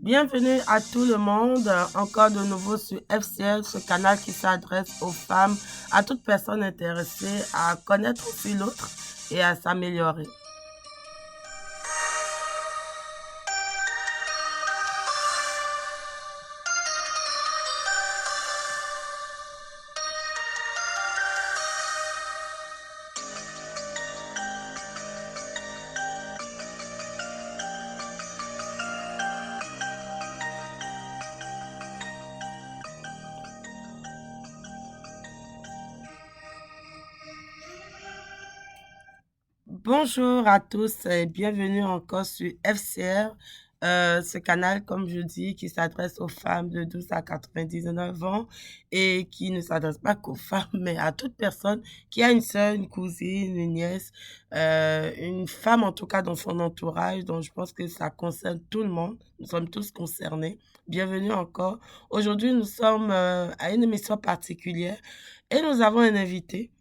Bienvenue à tout le monde, encore de nouveau sur FCL, ce canal qui s'adresse aux femmes, à toute personne intéressée à connaître aussi l'autre et à s'améliorer. Bonjour à tous et bienvenue encore sur FCR, ce canal, comme je dis, qui s'adresse aux femmes de 12 à 99 ans et qui ne s'adresse pas qu'aux femmes, mais à toute personne qui a une sœur, une cousine, une nièce, une femme en tout cas dans son entourage, donc je pense que ça concerne tout le monde. Nous sommes tous concernés. Bienvenue encore. Aujourd'hui, nous sommes à une émission particulière et nous avons un invité.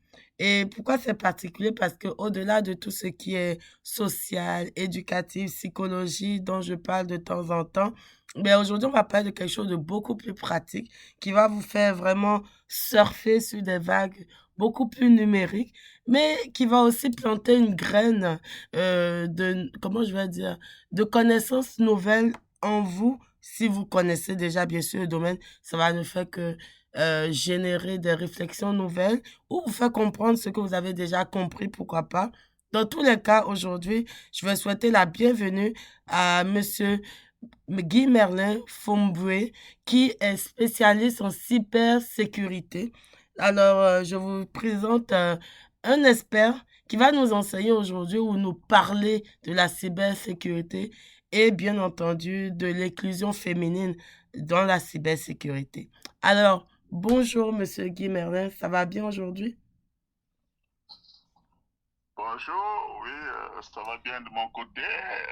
Et pourquoi c'est particulier? Parce que au-delà de tout ce qui est social, éducatif, psychologie, dont je parle de temps en temps, mais aujourd'hui, on va parler de quelque chose de beaucoup plus pratique qui va vous faire vraiment surfer sur des vagues beaucoup plus numériques, mais qui va aussi planter une graine de, comment je vais dire, de connaissances nouvelles en vous. Si vous connaissez déjà, bien sûr, le domaine, ça va ne faire que générer des réflexions nouvelles ou vous faire comprendre ce que vous avez déjà compris, pourquoi pas. Dans tous les cas, aujourd'hui, je vais souhaiter la bienvenue à Monsieur Guy Merlin Fomboué, qui est spécialiste en cybersécurité. Alors, je vous présente un expert qui va nous enseigner aujourd'hui ou nous parler de la cybersécurité et bien entendu de l'inclusion féminine dans la cybersécurité. Alors, bonjour Monsieur Guy Merlin, ça va bien aujourd'hui? Bonjour, oui, ça va bien de mon côté.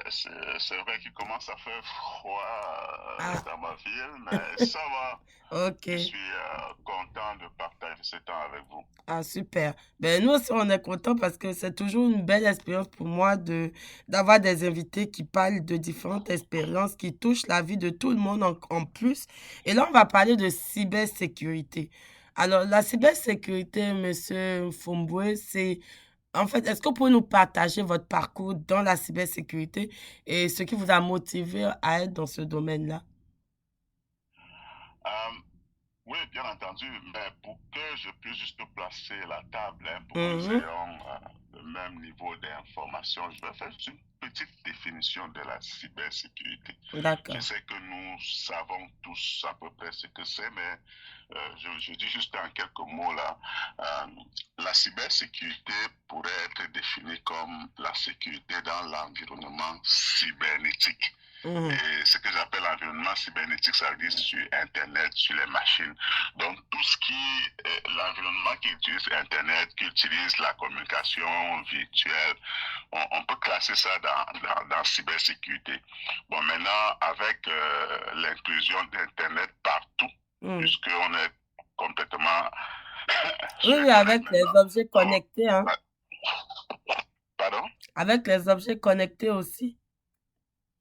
C'est vrai qu'il commence à faire froid Ah, dans ma ville, mais ça va. Je ok. suis content de partager ce temps avec vous. Ah, super. Ben, nous aussi, on est contents parce que c'est toujours une belle expérience pour moi d'avoir des invités qui parlent de différentes expériences qui touchent la vie de tout le monde en plus. Et là, on va parler de cybersécurité. Alors, la cybersécurité, Monsieur Fomboué, en fait, est-ce que vous pouvez nous partager votre parcours dans la cybersécurité et ce qui vous a motivé à être dans ce domaine-là? Euh, oui, bien entendu, mais pour que je puisse juste placer la table, hein, pour que nous Mhm. ayons le même niveau d'information, je vais faire juste une petite définition de la cybersécurité. Je D'accord. sais que nous savons tous à peu près ce que c'est, mais je dis juste en quelques mots là. euh, la cybersécurité pourrait être définie comme la sécurité dans l'environnement cybernétique. Mhm. Et ce que j'appelle l'environnement cybernétique, ça veut dire sur Internet, sur les machines. Donc, tout ce qui est l'environnement qui utilise Internet, qui utilise la communication virtuelle, on peut classer ça dans cybersécurité. Bon, maintenant, avec l'inclusion d'Internet partout, Mhm. puisqu'on est complètement Oui, sur oui, Internet avec les maintenant. objets Donc, connectés, hein. pardon? Avec les objets connectés aussi.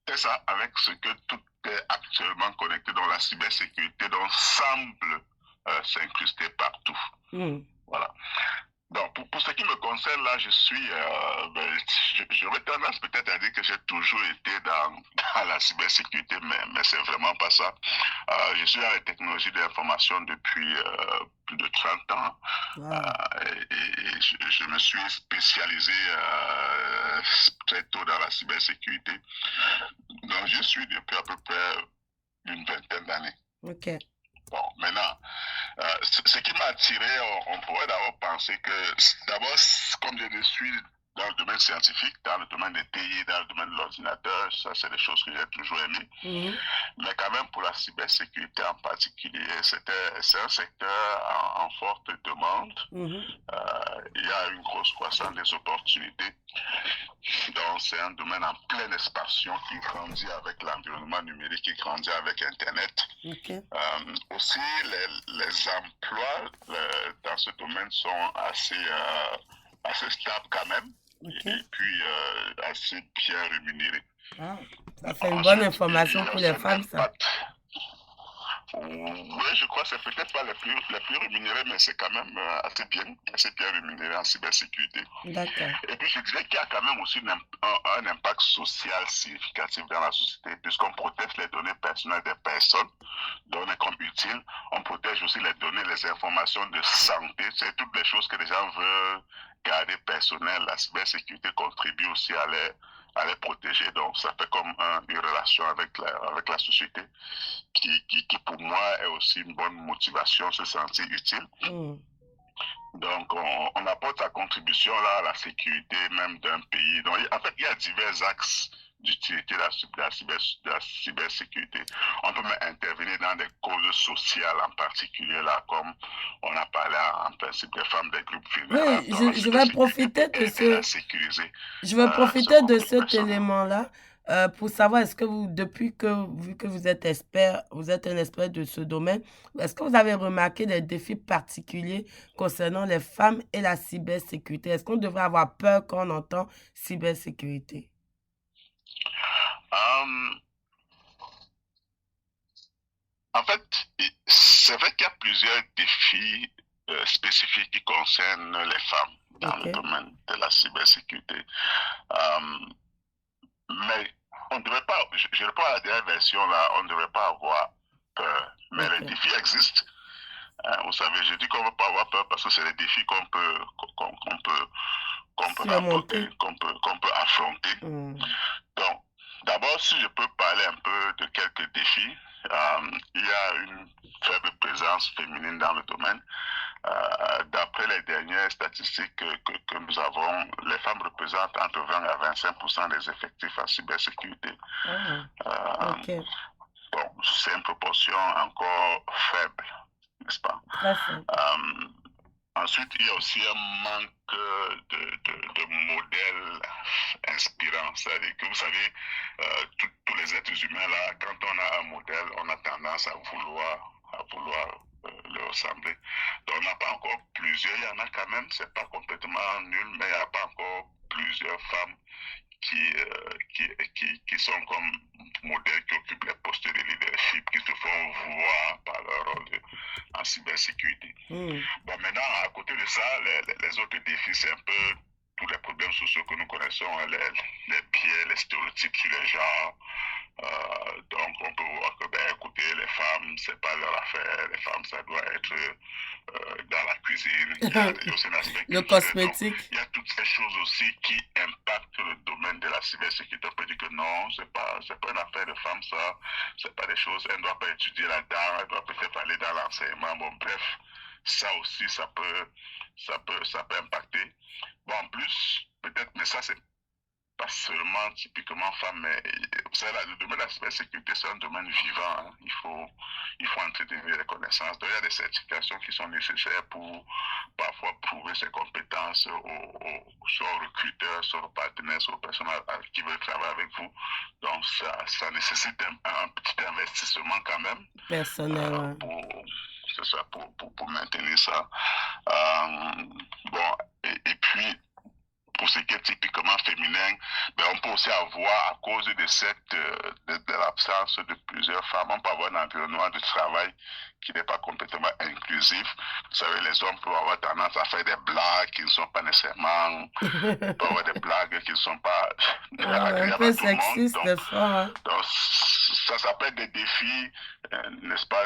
C'est ça, avec ce que tout est actuellement connecté dans la cybersécurité, donc semble s'incruster partout. Hmm. Voilà. Donc, pour ce qui me concerne, là, je suis, j'aurais tendance peut-être à dire que j'ai toujours été dans la cybersécurité, mais c'est vraiment pas ça. Je suis dans les technologies de l'information depuis plus de 30 ans Wow. et je me suis spécialisé très tôt dans la cybersécurité. Donc, je suis depuis à peu près une vingtaine d'années. OK. Bon, maintenant, ce qui m'a attiré, on pourrait d'abord penser que, d'abord, comme je suis dans le domaine scientifique, dans le domaine des TI, dans le domaine de l'ordinateur, ça c'est des choses que j'ai toujours aimées. Mhm. Mais quand même, pour la cybersécurité en particulier, c'est un secteur en forte demande. Mhm. Il y a une grosse croissance des opportunités. Donc, c'est un domaine en pleine expansion qui grandit avec l'environnement numérique, qui grandit avec Internet. OK. Aussi, les emplois dans ce domaine sont assez stables quand même OK. et puis assez bien rémunérés. Ah, ça fait une bonne Ensuite, il information y a pour aussi les un femmes, ça. impact. Oui, je crois que c'est peut-être pas les plus rémunérés, mais c'est quand même assez bien rémunéré en cybersécurité. D'accord. Et puis je dirais qu'il y a quand même aussi un impact social significatif dans la société, puisqu'on protège les données personnelles des personnes, données comme utiles. On protège aussi les données, les informations de santé. C'est toutes les choses que les gens veulent garder personnelles. La cybersécurité contribue aussi à les protéger. Donc, ça fait comme une relation avec la société qui, pour moi, est aussi une bonne motivation, se sentir utile. Mm. Donc, on apporte sa contribution là à la sécurité même d'un pays. Donc, en fait, il y a divers axes d'utilité de la cybersécurité. On peut même intervenir dans des causes sociales en particulier, là, comme on a parlé en principe des femmes des groupes Oui, vulnérables. Donc, la je vais cybersécurité peut profiter de aider à ce, sécuriser je vais ce profiter de groupe de cet personnes. élément-là pour savoir, est-ce que vous, depuis que, vu que vous êtes expert, vous êtes un expert de ce domaine, est-ce que vous avez remarqué des défis particuliers concernant les femmes et la cybersécurité? Est-ce qu'on devrait avoir peur quand on entend cybersécurité? Um, En fait, c'est vrai qu'il y a plusieurs défis spécifiques qui concernent les femmes dans le OK, domaine de la cybersécurité. Euh, mais on ne devrait pas, je réponds à la dernière version là, on ne devrait pas avoir peur. Mais les OK. défis existent. Vous savez, je dis qu'on ne veut pas avoir peur parce que c'est les défis qu'on peut Surmonter. apporter, qu'on peut affronter. Mm. Donc, d'abord, si je peux parler un peu de quelques défis, il y a une faible présence féminine dans le domaine. D'après les dernières statistiques que nous avons, les femmes représentent entre 20 à 25% des effectifs en cybersécurité. Ah, Euh, OK. bon, c'est une proportion encore faible, n'est-ce pas? Très faible. Ensuite, il y a aussi un manque de modèles inspirants. C'est-à-dire que vous savez, tous les êtres humains, là, quand on a un modèle, on a tendance à vouloir le ressembler. Donc, on n'a pas encore plusieurs, il y en a quand même, c'est pas complètement nul, mais il n'y a pas encore plusieurs femmes qui sont comme modèles, qui occupent les postes de leadership, qui se font voir par leur rôle en cybersécurité. Mm. Bon, maintenant, à côté de ça, les autres défis, c'est un peu tous les problèmes sociaux que nous connaissons, les biais, les stéréotypes sur les genres. Donc, on peut voir que, ben, écoutez, les femmes, c'est pas leur affaire. Les femmes, ça doit être dans la cuisine. Il y a aussi un aspect Le culturel. Donc, cosmétique. il y a toutes ces choses aussi qui impactent le domaine de la cybersécurité. On peut dire que non, c'est pas une affaire de femmes, ça. C'est pas des choses. Elle ne doit pas étudier là-dedans. Elle doit peut-être aller dans l'enseignement. Bon, bref, ça aussi, ça peut impacter. Bon, en plus, peut-être, mais ça, c'est pas seulement typiquement femme, mais vous savez, le domaine de la cybersécurité, c'est un domaine vivant. Hein. Il faut entretenir les connaissances. Donc, il y a des certifications qui sont nécessaires pour parfois prouver ses compétences soit aux recruteurs, soit aux partenaires, soit aux personnes qui veulent travailler avec vous. Donc, ça nécessite un petit investissement quand même Personnel, ouais. c'est ça, pour maintenir ça. Euh, bon, et puis, pour ce qui est typiquement féminin, ben on peut aussi avoir, à cause de l'absence de plusieurs femmes, on peut avoir un environnement de travail qui n'est pas complètement inclusif. Vous savez, les hommes peuvent avoir tendance à faire des blagues qui ne sont pas nécessairement, peuvent avoir des blagues qui ne sont pas Un agréables peu à tout le monde. sexiste, des fois. Hein. Donc ça peut être des défis, n'est-ce pas,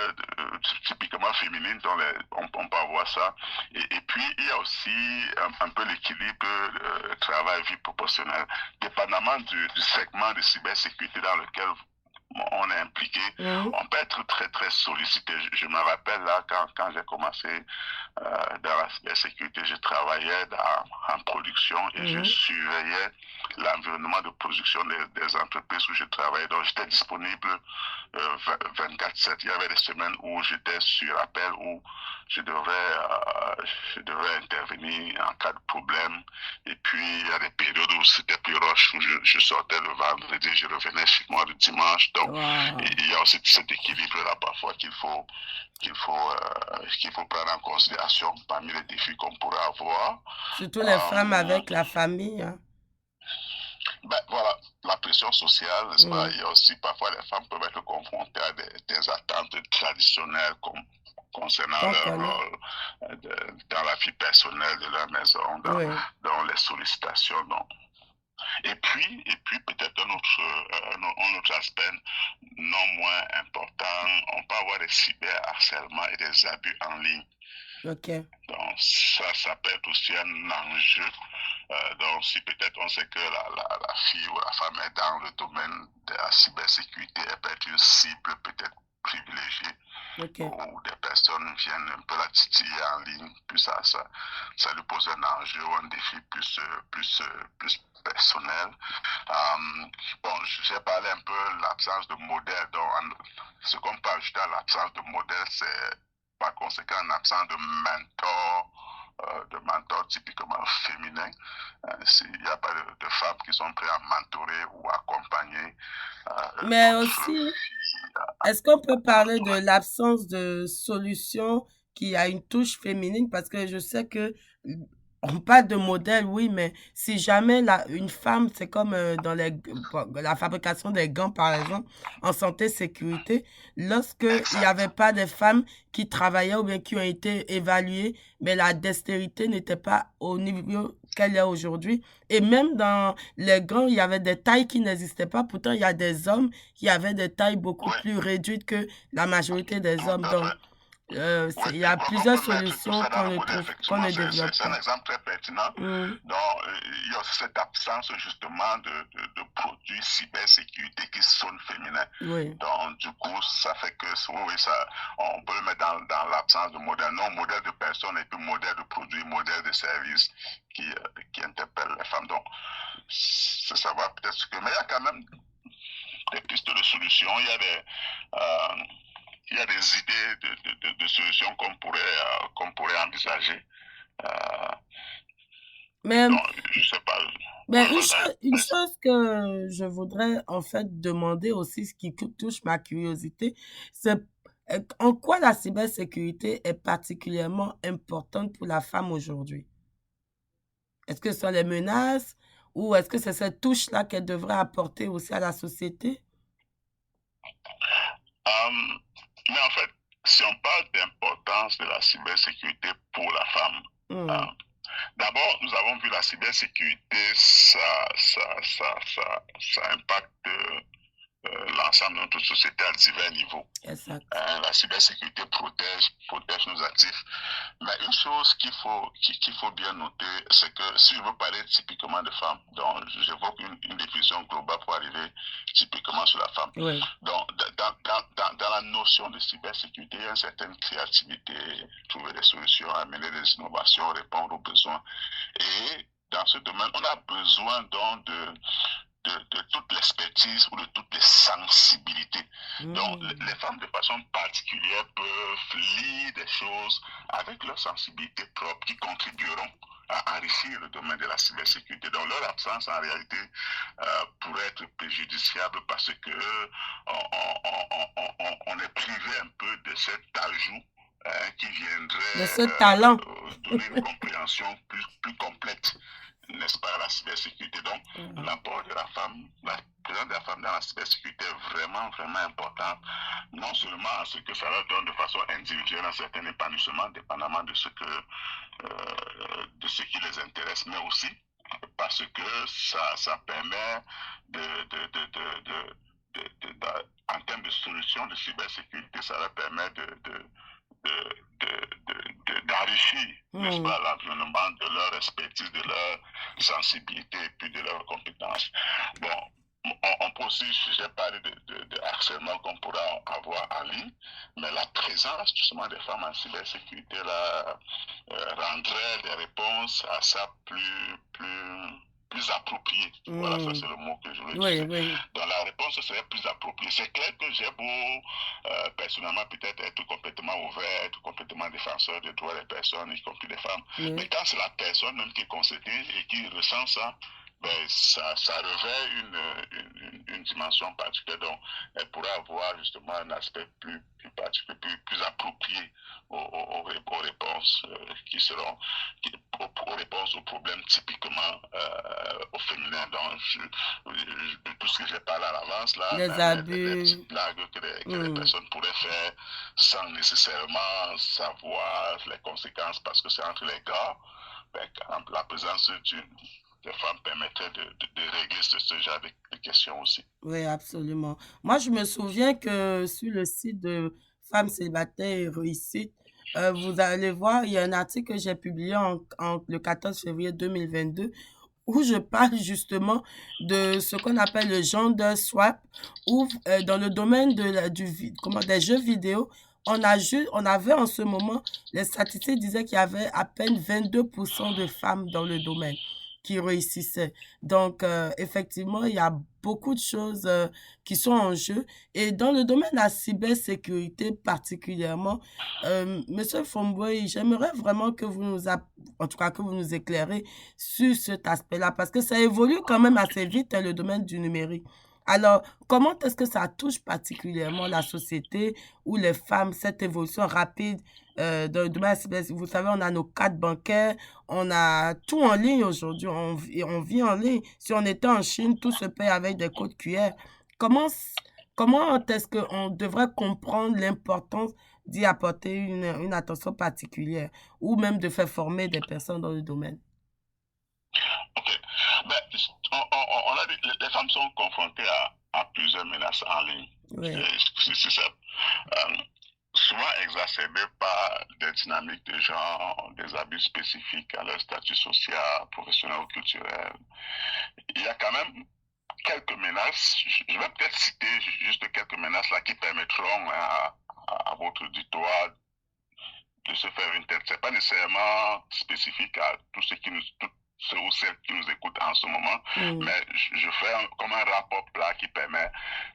typiquement féminines, donc on peut avoir ça. Et puis, il y a aussi un peu l'équilibre travail-vie proportionnelle, dépendamment du segment de cybersécurité dans lequel on est impliqué, on peut être très très sollicité. Je me rappelle là quand j'ai commencé dans la cybersécurité, je travaillais en production et je surveillais l'environnement de production des entreprises où je travaillais. Donc j'étais disponible 24/7. Il y avait des semaines où j'étais sur appel, où je devais intervenir en cas de problème. Et puis il y a des périodes où c'était plus rush, où je sortais le vendredi, je revenais chez moi le dimanche. Donc Wow. il y a aussi cet équilibre-là parfois qu'il faut prendre en considération parmi les défis qu'on pourrait avoir. Surtout les femmes avec la famille. Hein. Ben, voilà, la pression sociale, n'est-ce pas? Il y a aussi parfois les femmes peuvent être confrontées à des attentes traditionnelles concernant Qu'on leur connaît. rôle dans la vie personnelle de leur maison, Oui. dans les sollicitations. Et puis peut-être un autre aspect non moins important, on peut avoir des cyberharcèlements et des abus en ligne. OK. Donc ça peut être aussi un enjeu. Donc si peut-être on sait que la fille ou la femme est dans le domaine de la cybersécurité, elle peut être une cible peut-être privilégiée OK. où des personnes viennent un peu la titiller en ligne, puis ça lui pose un enjeu ou un défi plus personnel. Bon, j'ai parlé un peu de l'absence de modèle. Donc, ce qu'on peut ajouter à l'absence de modèle, c'est par conséquent une absence de mentor typiquement féminin. S'il n'y a pas de femmes qui sont prêtes à mentorer ou accompagner Mais d'autres aussi, filles est-ce qu'on peut parler de ouais. l'absence de solution qui a une touche féminine? Parce que je sais que on parle de modèle, oui, mais si jamais une femme, c'est comme dans la fabrication des gants, par exemple, en santé sécurité, lorsque il n'y avait Exact. pas de femmes qui travaillaient ou bien qui ont été évaluées, mais la dextérité n'était pas au niveau qu'elle est aujourd'hui. Et même dans les gants, il y avait des tailles qui n'existaient pas. Pourtant, il y a des hommes qui avaient des tailles beaucoup Oui, plus réduites que la majorité des tout hommes. à Donc, fait. Oui, il y puis a qu'on plusieurs peut mettre tout solutions ça dans qu'on le ne modèle, trouve, qu'on effectivement, ne développe c'est un pas. exemple très pertinent. Mm, Donc, il y a aussi cette absence justement de produits cybersécurité qui sont féminins. oui, Donc, du coup, ça fait que, oui, ça, on peut le mettre dans l'absence de modèle. Non, modèle de personne et puis modèle de produit, modèle de service qui interpelle les femmes. Donc, c'est savoir peut-être ce que. Mais il y a quand même des pistes de solutions. Euh, il y a des idées de solutions qu'on pourrait envisager. Euh, mais, donc, je ne sais pas. mais une Ouais, chose que je voudrais en fait demander aussi, ce qui touche ma curiosité, c'est en quoi la cybersécurité est particulièrement importante pour la femme aujourd'hui? Est-ce que ce sont les menaces ou est-ce que c'est cette touche-là qu'elle devrait apporter aussi à la société? mais en fait, si on parle d'importance de la cybersécurité pour la femme, Hmm, euh, d'abord, nous avons vu la cybersécurité, ça impacte l'ensemble de notre société à divers niveaux. exact. La cybersécurité protège nos actifs. Mais une chose qu'il faut bien noter, c'est que si je veux parler typiquement de femmes, donc j'évoque une définition globale pour arriver typiquement sur la femme. Oui. Donc, dans la notion de cybersécurité, il y a une certaine créativité, trouver des solutions, amener des innovations, répondre aux besoins. Et dans ce domaine, on a besoin donc de toute l'expertise ou de toutes les sensibilités. Donc, Hmm. les femmes, de façon particulière, peuvent lire des choses avec leur sensibilité propre qui contribueront à enrichir le domaine de la cybersécurité. Donc, leur absence, en réalité, pourrait être préjudiciable parce que on est privé un peu de cet ajout qui De viendrait ce talent. donner une compréhension plus complète, n'est-ce pas, à la cybersécurité. Donc, Hmm. l'apport de la femme, la présence de la femme dans la cybersécurité est vraiment, vraiment important, non seulement à ce que ça leur donne de façon individuelle un certain épanouissement, dépendamment de ce qui les intéresse, mais aussi parce que ça permet en termes de solutions de cybersécurité, ça leur permet d'enrichir, n'est-ce Hmm. pas, l'environnement de leur expertise, de leur sensibilité et puis de leurs compétences. Bon, on peut aussi, j'ai parlé de harcèlement qu'on pourra avoir en ligne, mais la présence justement des femmes en cybersécurité là, rendrait les réponses à ça plus appropriées. Voilà, ça Hmm. c'est le mot que je voulais Oui, utiliser. oui. Donc la réponse serait plus appropriée. C'est clair que j'ai beau personnellement peut-être être complètement ouvert, être complètement défenseur des droits des personnes, y compris des femmes, mais Oui. quand c'est la personne même qui est concernée et qui ressent ça, ben, ça revêt une dimension particulière. Donc, elle pourrait avoir justement un aspect plus plus appropriées aux réponses qui seront aux réponses aux problèmes typiquement au féminin. Donc, de tout ce que j'ai parlé à l'avance, là, Les même les abus. petites blagues que les personnes pourraient faire sans nécessairement savoir les conséquences parce que c'est entre les gars, ben, la présence des femmes permettrait de régler ce genre de questions aussi. Oui, absolument. Moi, je me souviens que sur le site de Femmes célibataires et réussites, vous allez voir, il y a un article que j'ai publié le 14 février 2022 où je parle justement de ce qu'on appelle le gender swap, où dans le domaine des jeux vidéo, on avait en ce moment, les statistiques disaient qu'il y avait à peine 22% de femmes dans le domaine qui réussissaient. Donc, effectivement, il y a beaucoup de choses qui sont en jeu. Et dans le domaine de la cybersécurité particulièrement, Monsieur Fomboy, j'aimerais vraiment que en tout cas que vous nous éclairez sur cet aspect-là, parce que ça évolue quand même assez vite, le domaine du numérique. Alors, comment est-ce que ça touche particulièrement la société ou les femmes, cette évolution rapide dans le domaine de la cybersécurité? Vous savez, on a nos cartes bancaires, on a tout en ligne aujourd'hui, on vit en ligne. Si on était en Chine, tout se paye avec des codes QR. Comment, comment est-ce qu'on devrait comprendre l'importance d'y apporter une attention particulière ou même de faire former des personnes dans le domaine? Ok. Ben, on a dit, les femmes sont confrontées à plusieurs menaces en ligne. Oui. C'est ça. Souvent exacerbées par des dynamiques de genre, des abus spécifiques à leur statut social, professionnel ou culturel. Il y a quand même quelques menaces. Je vais peut-être citer juste quelques menaces là qui permettront à votre auditoire de se faire une tête. C'est pas nécessairement spécifique à tous ceux ceux ou celles qui nous écoutent en ce moment, mais je fais comme un rapport plat qui permet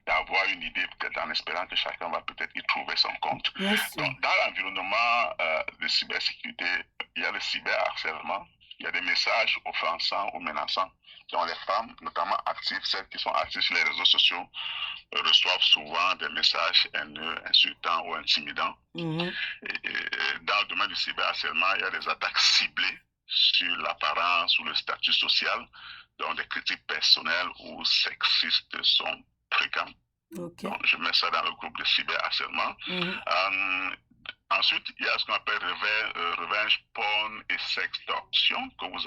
d'avoir une idée, peut-être en espérant que chacun va peut-être y trouver son compte. Donc, dans l'environnement de cybersécurité, il y a le cyberharcèlement, il y a des messages offensants ou menaçants. Donc, les femmes, notamment actives, celles qui sont actives sur les réseaux sociaux, reçoivent souvent des messages haineux, insultants ou intimidants. Et dans le domaine du cyberharcèlement, il y a des attaques ciblées sur l'apparence ou le statut social, dont des critiques personnelles ou sexistes sont fréquentes. Donc, je mets ça dans le groupe de cyberharcèlement. Ensuite, il y a ce qu'on appelle revenge porn et sextorsion que vous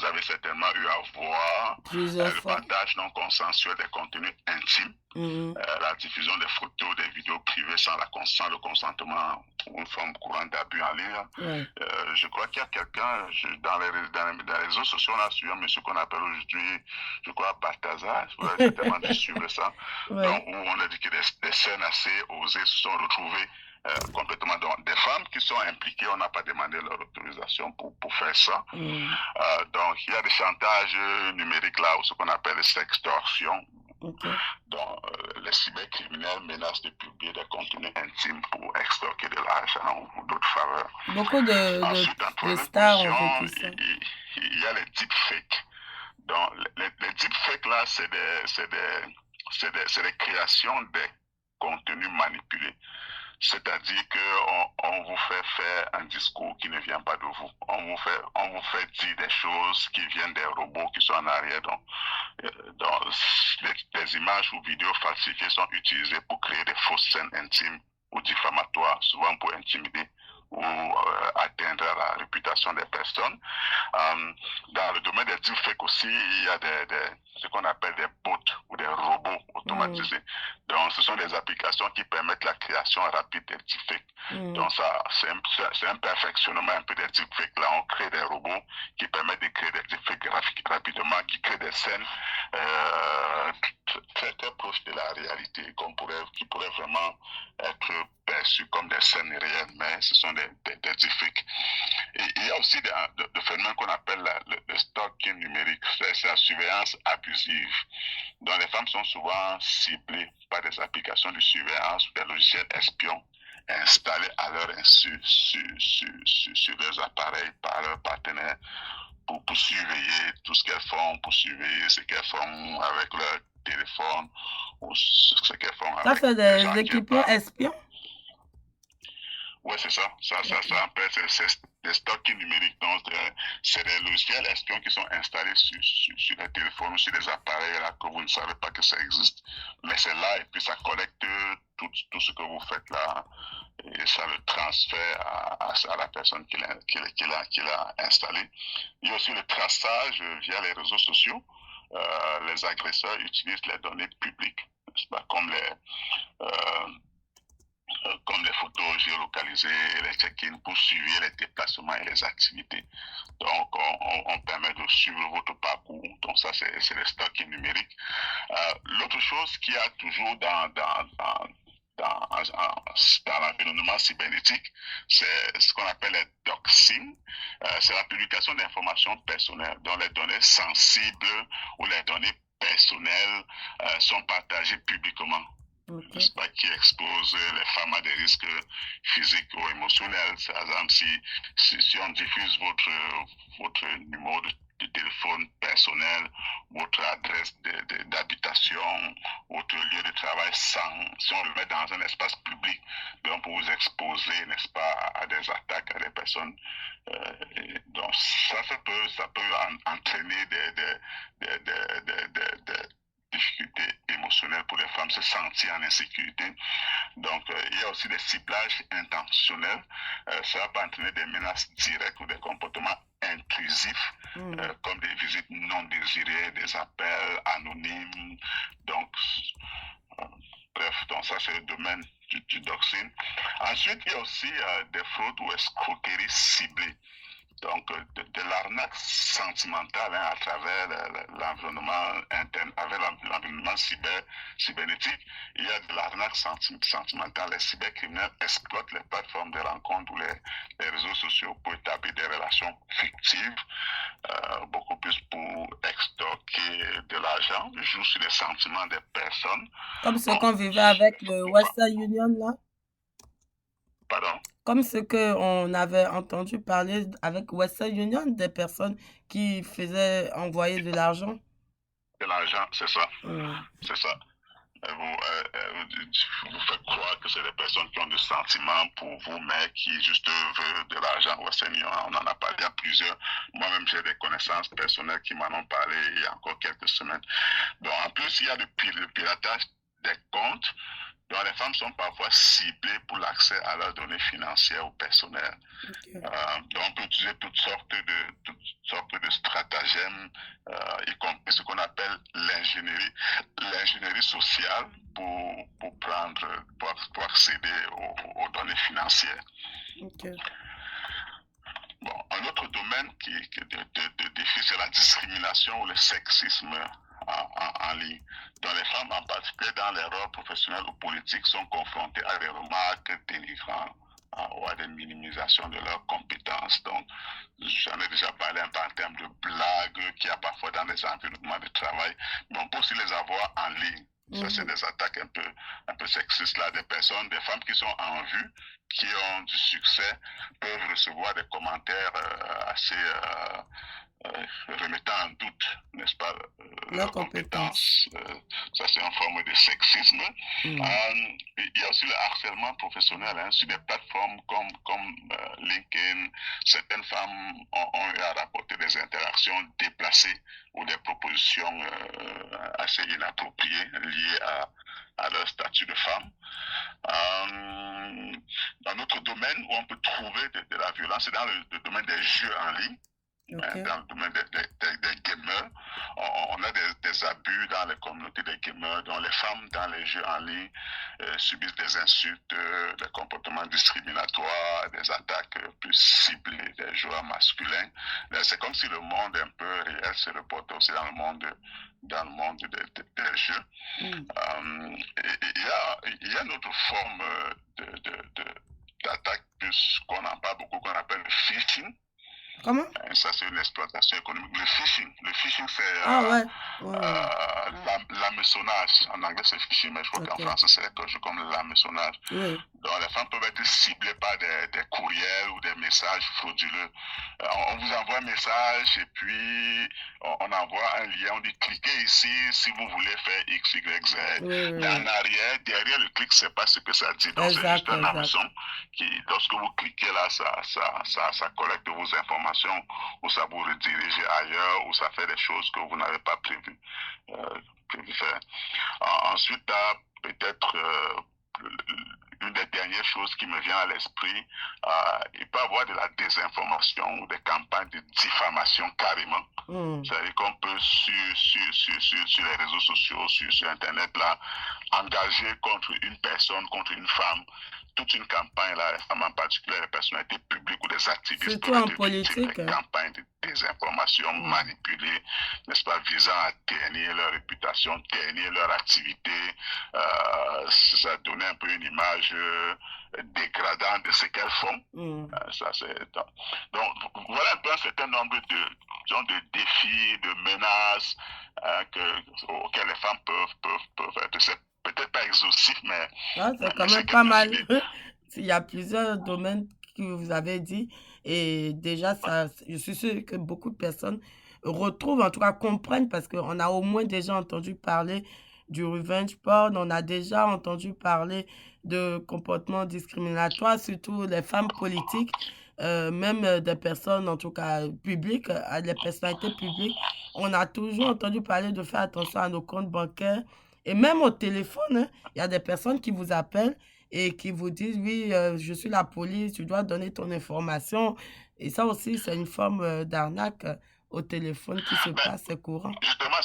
avez certainement eu à voir. Le partage non consensuel des contenus intimes, la diffusion des photos, des vidéos privées sans le consentement ou une forme courante d'abus en ligne. Je crois qu'il y a quelqu'un dans les réseaux sociaux, on a suivi un monsieur qu'on appelle aujourd'hui, je crois, Balthazar, vous avez certainement dû suivre ça, donc, où on a dit que des scènes assez osées se sont retrouvées complètement. Donc, des femmes qui sont impliquées, on n'a pas demandé leur autorisation pour faire ça. Donc, il y a des chantages numériques là, ou ce qu'on appelle les sextorsions. Donc, les cybercriminels menacent de publier des contenus intimes pour extorquer de l'argent ou d'autres faveurs. Beaucoup de stars ont vécu ça. Il y a les deepfakes. Donc, les deepfakes là, c'est des créations des contenus manipulés. C'est-à-dire qu'on vous fait faire un discours qui ne vient pas de vous. On vous fait dire des choses qui viennent des robots qui sont en arrière. Donc les images ou vidéos falsifiées sont utilisées pour créer des fausses scènes intimes ou diffamatoires, souvent pour intimider ou atteindre la réputation des personnes. Dans le domaine des deepfakes aussi, il y a ce qu'on appelle des bots ou des robots automatisés. Donc, ce sont des applications qui permettent la création rapide des deepfakes. Donc, c'est un perfectionnement un peu des deepfakes. Là, on crée des robots qui permettent de créer des deepfakes rapidement, qui créent des scènes très, très proches de la réalité, qui pourraient vraiment être perçues comme des scènes réelles, mais ce sont des deepfakes. Et il y a aussi des phénomènes qu'on appelle le stalking numérique, c'est la surveillance abusive. Donc les femmes sont souvent ciblées par des applications de surveillance ou des logiciels espions installés à leur insu sur leurs appareils par leurs partenaires pour surveiller tout ce qu'elles font, pour surveiller ce qu'elles font avec leur téléphone ou ce qu'elles font avec ça, c'est des équipements espions? Ouais, c'est ça. Ok. Ça appelle, c'est des stalking numériques. Donc, c'est des logiciels espions qui sont installés sur les téléphones ou sur des appareils là que vous ne savez pas que ça existe. Mais c'est là et puis ça collecte tout ce que vous faites là et ça le transfère à la personne qui l'a installé. Il y a aussi le traçage via les réseaux sociaux. Les agresseurs utilisent les données publiques, n'est-ce pas, euh, comme les photos géolocalisées, les check-ins pour suivre les déplacements et les activités. Donc, on permet de suivre votre parcours. Donc, ça, c'est le stocking numérique. L'autre chose qu'il y a toujours dans l'environnement cybernétique, c'est ce qu'on appelle les doxing. C'est la publication d'informations personnelles, dont les données sensibles ou les données personnelles sont partagées publiquement. Ok. N'est-ce pas, qui expose les femmes à des risques physiques ou émotionnels. Par exemple, si on diffuse votre numéro de téléphone personnel, votre adresse d'habitation, votre lieu de travail, si on le met dans un espace public, donc pour vous exposer, n'est-ce pas, à des attaques, à des personnes. Donc ça peut entraîner des difficultés émotionnelles pour les femmes, se sentir en insécurité. Donc, il y a aussi des ciblages intentionnels. Ça peut entraîner des menaces directes ou des comportements intrusifs, comme des visites non désirées, des appels anonymes. Donc, euh, bref, donc ça, c'est le domaine du doxing. Ensuite, il y a aussi des fraudes ou escroqueries ciblées. Donc, de l'arnaque sentimentale à travers l'environnement interne, avec l'environnement cybernétique, il y a de l'arnaque sentimentale. Les cybercriminels exploitent les plateformes de rencontres ou les réseaux sociaux pour établir des relations fictives, beaucoup plus pour extorquer de l'argent, jouer sur les sentiments des personnes. Comme ce Bon, qu'on vivait avec le Western Union, là. pardon? Comme ce qu'on avait entendu parler avec Western Union, des personnes qui faisaient envoyer de l'argent. De l'argent, c'est ça. Mm. C'est ça. Vous faites croire que c'est des personnes qui ont des sentiments pour vous, mais qui juste veulent de l'argent. On en a parlé à plusieurs. Moi-même, j'ai des connaissances personnelles qui m'en ont parlé il y a encore quelques semaines. Donc, en plus, il y a le piratage des comptes. Donc, les femmes sont parfois ciblées pour l'accès à leurs données financières ou personnelles. Ok. Donc, on peut utiliser toutes sortes de stratagèmes, y compris ce qu'on appelle l'ingénierie sociale pour accéder aux données financières. Ok. Bon, un autre domaine de défi, c'est la discrimination ou le sexisme en ligne. Donc, les femmes, en particulier dans les rôles professionnels ou politiques, sont confrontées à des remarques dénigrantes ou à des minimisations de leurs compétences. Donc, j'en ai déjà parlé un peu en termes de blagues qu'il y a parfois dans les environnements de travail, mais on peut aussi les avoir en ligne. Ça, c'est des attaques un peu sexistes là, des personnes, des femmes qui sont en vue, qui ont du succès, peuvent recevoir des commentaires assez remettant en doute, n'est-ce pas, Leurs leurs compétences. compétences. Ça, c'est une forme de sexisme. Mm. Il y a aussi le harcèlement professionnel sur des plateformes comme LinkedIn. Certaines femmes ont eu à rapporter des interactions déplacées ou des propositions assez inappropriées liées à leur statut de femme. Un autre domaine où on peut trouver de la violence, c'est dans le domaine des jeux en ligne. Ok. Dans le domaine des gamers, on a des abus dans les communautés des gamers, dont les femmes dans les jeux en ligne subissent des insultes, des comportements discriminatoires, des attaques plus ciblées des joueurs masculins. C'est comme si le monde un peu réel se reportait aussi dans le monde des jeux. Il y a une autre forme d'attaque plus qu'on en parle beaucoup, qu'on appelle le phishing. Comment? Ça, c'est une exploitation économique. Le phishing, c'est Ah ouais. Ouais. l'hameçonnage. En anglais, c'est phishing, mais je crois qu'en Ok. français, c'est quelque chose comme l'hameçonnage. Oui. Donc, les femmes peuvent être ciblées par des courriels ou des messages frauduleux. On vous envoie un message et puis on envoie un lien, on dit cliquez ici si vous voulez faire X, Y, Z. Oui, Mais oui, en arrière, derrière le clic, c'est pas ce que ça dit. Donc, c'est juste exact, un exact. hameçon qui, lorsque vous cliquez là, ça collecte vos informations ou ça vous redirige ailleurs ou ça fait des choses que vous n'avez pas prévu faire. Ensuite, peut-être une des dernières choses qui me vient à l'esprit, il peut y avoir de la désinformation ou des campagnes de diffamation carrément. Mm. C'est-à-dire qu'on peut sur les réseaux sociaux, sur Internet, là, engager contre une personne, contre une femme, toute une campagne, là, les femmes en particulier, les personnalités publiques ou des activistes Surtout peuvent en être victimes politique, des hein. campagnes de désinformation Mm. manipulées, n'est-ce pas, visant à ternir leur réputation, ternir leur activité, ça donner un peu une image dégradante de ce qu'elles font. Mm. Ça, donc, voilà un peu un certain nombre de défis, de menaces auxquelles les femmes peuvent être. C'est peut-être pas exhaustif, Ah, c'est quand mais c'est même pas quelques mal. idées. Il y a plusieurs domaines que vous avez dit et déjà, ça, je suis sûre que beaucoup de personnes retrouvent, en tout cas comprennent parce qu'on a au moins déjà entendu parler du revenge porn, on a déjà entendu parler de comportements discriminatoires, surtout les femmes politiques, même des personnes, en tout cas publiques, les personnalités publiques. On a toujours entendu parler de faire attention à nos comptes bancaires et même au téléphone, hein, il y a des personnes qui vous appellent et qui vous disent, oui, je suis la police, tu dois donner ton information. Et ça aussi, c'est une forme d'arnaque au téléphone qui se Mais passe, c'est courant. justement,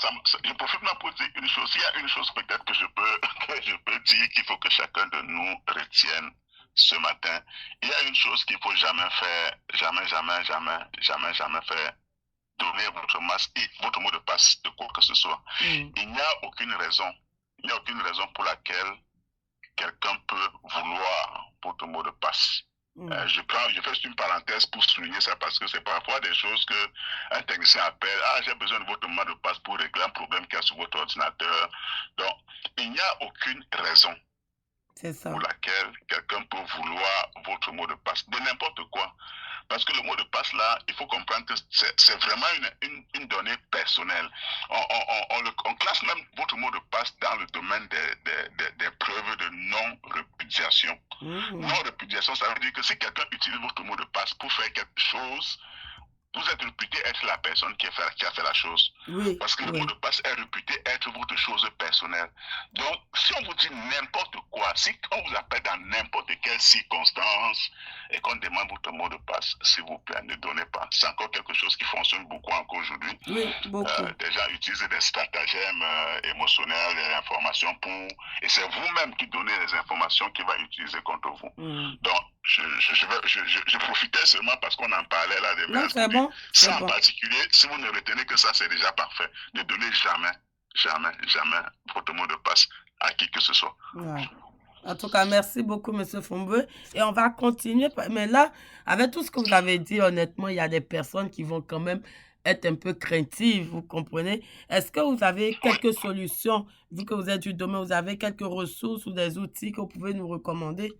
je profite là pour dire une chose. Il y a une chose peut-être que je peux, que je peux dire qu'il faut que chacun de nous retienne ce matin. Il y a une chose qu'il faut jamais faire, jamais faire. Donner votre masque et votre mot de passe de quoi que ce soit. Mm. Il n'y a aucune raison. Il n'y a aucune raison pour laquelle quelqu'un peut vouloir votre mot de passe. Mm. Je fais juste une parenthèse pour souligner ça parce que c'est parfois des choses que un technicien appelle. Ah, j'ai besoin de votre mot de passe pour régler un problème qu'il y a sur votre ordinateur. Donc, il n'y a aucune raison C'est pour ça. laquelle quelqu'un peut vouloir votre mot de passe de n'importe quoi. Parce que le mot de passe là, il faut comprendre que c'est vraiment une donnée personnelle. On classe même votre mot de passe dans le domaine des preuves de non-répudiation. Mm. Non-répudiation, ça veut dire que si quelqu'un utilise votre mot de passe pour faire quelque chose, vous êtes réputé être la personne qui a fait la chose. Oui, Parce que le mot oui. de passe est réputé être votre chose personnelle. Donc, si on vous dit n'importe quoi, si on vous appelle dans n'importe quelle circonstance et qu'on demande votre mot de passe, s'il vous plaît, ne donnez pas. C'est encore quelque chose qui fonctionne beaucoup encore aujourd'hui. Oui, beaucoup. Des gens utilisent des stratagèmes émotionnels, des informations pour... Et c'est vous-même qui donnez les informations qu'il va utiliser contre vous. Mm. Donc, je profitais seulement parce qu'on en parlait là des Non, menaces c'est pour dire, bon, c'est ça en bon. particulier, si vous ne retenez que ça, c'est déjà parfait. Ne donnez jamais votre mot de passe à qui que ce soit. Ouais. En tout cas, merci beaucoup, Monsieur Fombeux. Et on va continuer. Mais là, avec tout ce que vous avez dit, honnêtement, il y a des personnes qui vont quand même être un peu craintives, vous comprenez? Est-ce que vous avez Oui, quelques solutions, vu que vous êtes du domaine, vous avez quelques ressources ou des outils que vous pouvez nous recommander?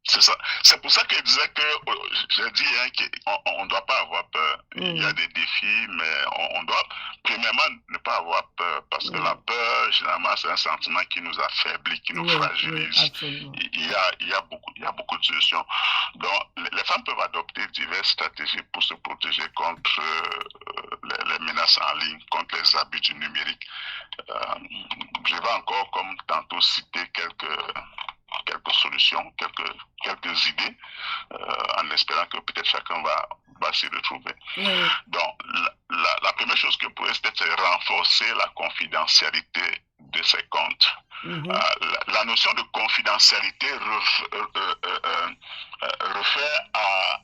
c'est ça. C'est pour ça que je disais que, j'ai dit hein, qu'on ne doit pas avoir peur. Il y a Mm. des défis, mais on doit, premièrement, ne pas avoir peur. Parce que la Mm. peur, généralement, c'est un sentiment qui nous affaiblit, qui nous Oui, oui, fragilise. absolument. Il y a beaucoup de solutions. Donc, les femmes peuvent adopter diverses stratégies pour se protéger contre les menaces en ligne, contre les abus du numérique. Euh, je vais encore, comme tantôt, citer quelques solutions, quelques idées, en espérant que peut-être chacun va s'y retrouver. Oui. Donc, la première chose que pourrait être, c'est renforcer la confidentialité de ces comptes. Mhm. La notion de confidentialité refère à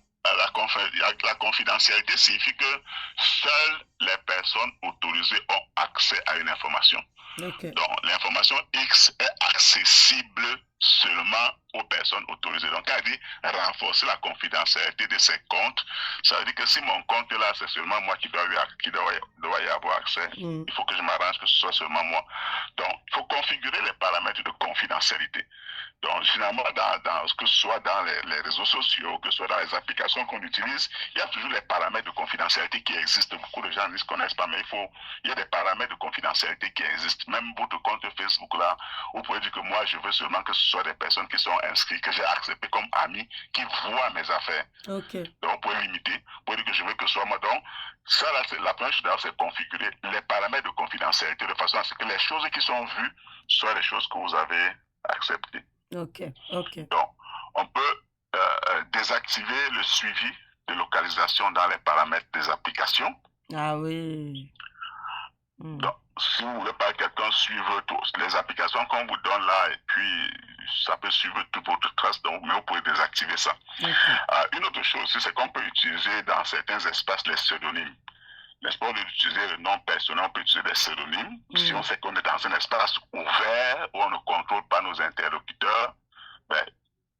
la confidentialité signifie que seules les personnes autorisées ont accès à une information. OK. Donc, l'information X est accessible seulement aux personnes autorisées. Donc, elle dit renforcer la confidentialité de ces comptes, Ça veut dire que si mon compte est là, c'est seulement moi qui dois y avoir accès. Il faut que je m'arrange que ce soit seulement moi. Donc, il faut configurer les paramètres de confidentialité. Donc, finalement, que ce soit dans les réseaux sociaux, que ce soit dans les applications qu'on utilise, il y a toujours les paramètres de confidentialité qui existent. Beaucoup de gens ne connaissent pas, mais il y a des paramètres de confidentialité qui existent. Même votre compte Facebook, là, vous pouvez dire que moi, je veux seulement que ce soit des personnes qui sont inscrites, que j'ai acceptées comme amis, qui voient mes affaires. Okay. Donc, vous pouvez limiter, vous pouvez dire que je veux que ce soit moi. Donc, ça, là, la première chose, c'est configurer les paramètres de confidentialité de façon à ce que les choses qui sont vues soient les choses que vous avez acceptées. Ok. Donc, on peut désactiver le suivi de localisation dans les paramètres des applications. Ah oui. Donc, si vous voulez pas que quelqu'un suive les applications qu'on vous donne là, et puis ça peut suivre toute votre trace, donc, mais vous pouvez désactiver ça. Okay. Une autre chose, c'est qu'on peut utiliser dans certains espaces les pseudonymes. N'est-ce pas, au lieu d'utiliser le nom personnel, on peut utiliser des pseudonymes. Si on sait qu'on est dans un espace ouvert où on ne contrôle pas nos interlocuteurs, ben,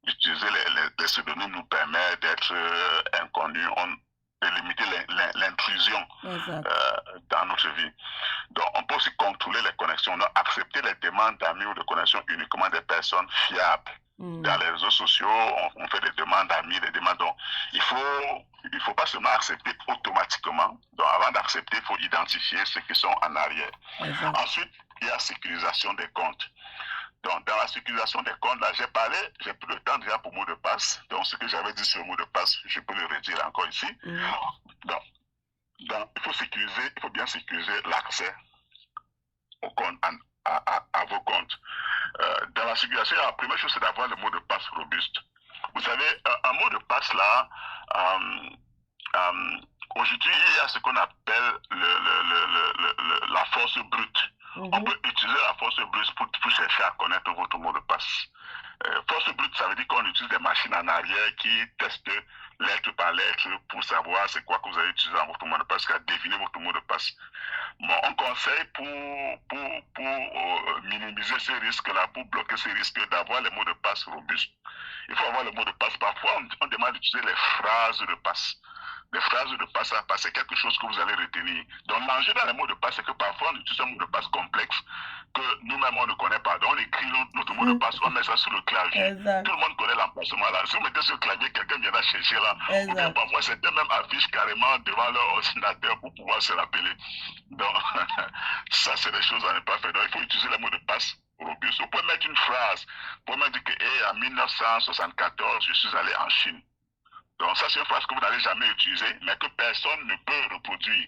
utiliser les pseudonymes nous permet d'être inconnus, de limiter l'intrusion dans notre vie. Donc, on peut aussi contrôler les connexions, donc accepter les demandes d'amis ou de connexions uniquement des personnes fiables. Dans les réseaux sociaux, on fait des demandes d'amis, des demandes. Donc, il faut pas seulement accepter automatiquement. Donc, avant d'accepter, il faut identifier ceux qui sont en arrière. Ensuite, il y a la sécurisation des comptes. Donc, dans la sécurisation des comptes, là, j'ai pris le temps déjà pour mot de passe. Donc, ce que j'avais dit sur le mot de passe, je peux le redire encore ici. Donc, il faut bien sécuriser l'accès au compte, à vos comptes. Dans la sécurisation, la première chose, c'est d'avoir le mot de passe robuste. Vous savez, un mot de passe là, aujourd'hui, il y a ce qu'on appelle la force brute. On peut utiliser la force brute pour chercher à connaître votre mot de passe. Force brute, ça veut dire qu'on utilise des machines en arrière qui testent lettre par lettre pour savoir c'est quoi que vous avez utilisé dans votre mot de passe, qu'à deviner votre mot de passe. Bon, on conseille pour minimiser ces risques-là, pour bloquer ces risques, d'avoir les mots de passe robustes. Il faut avoir le mot de passe. Parfois, on demande d'utiliser les phrases de passe. Les phrases de passe à passer, quelque chose que vous allez retenir. Donc, l'enjeu dans les mots de passe, c'est que parfois, on utilise un mot de passe complexe que nous-mêmes, on ne connaît pas. Donc, on écrit notre mot de passe, on met ça sur le clavier. Tout le monde connaît l'emplacement là. Si vous mettez sur le clavier, quelqu'un viendra chercher là. Ou bien parfois, certains même affichent carrément devant leur ordinateur pour pouvoir se rappeler. Donc, ça, c'est des choses à ne pas faire. Donc, il faut utiliser les mots de passe robustes. Vous pouvez mettre une phrase. Vous pouvez dire que, en 1974, je suis allé en Chine. Donc ça, c'est une phrase que vous n'allez jamais utiliser, mais que personne ne peut reproduire.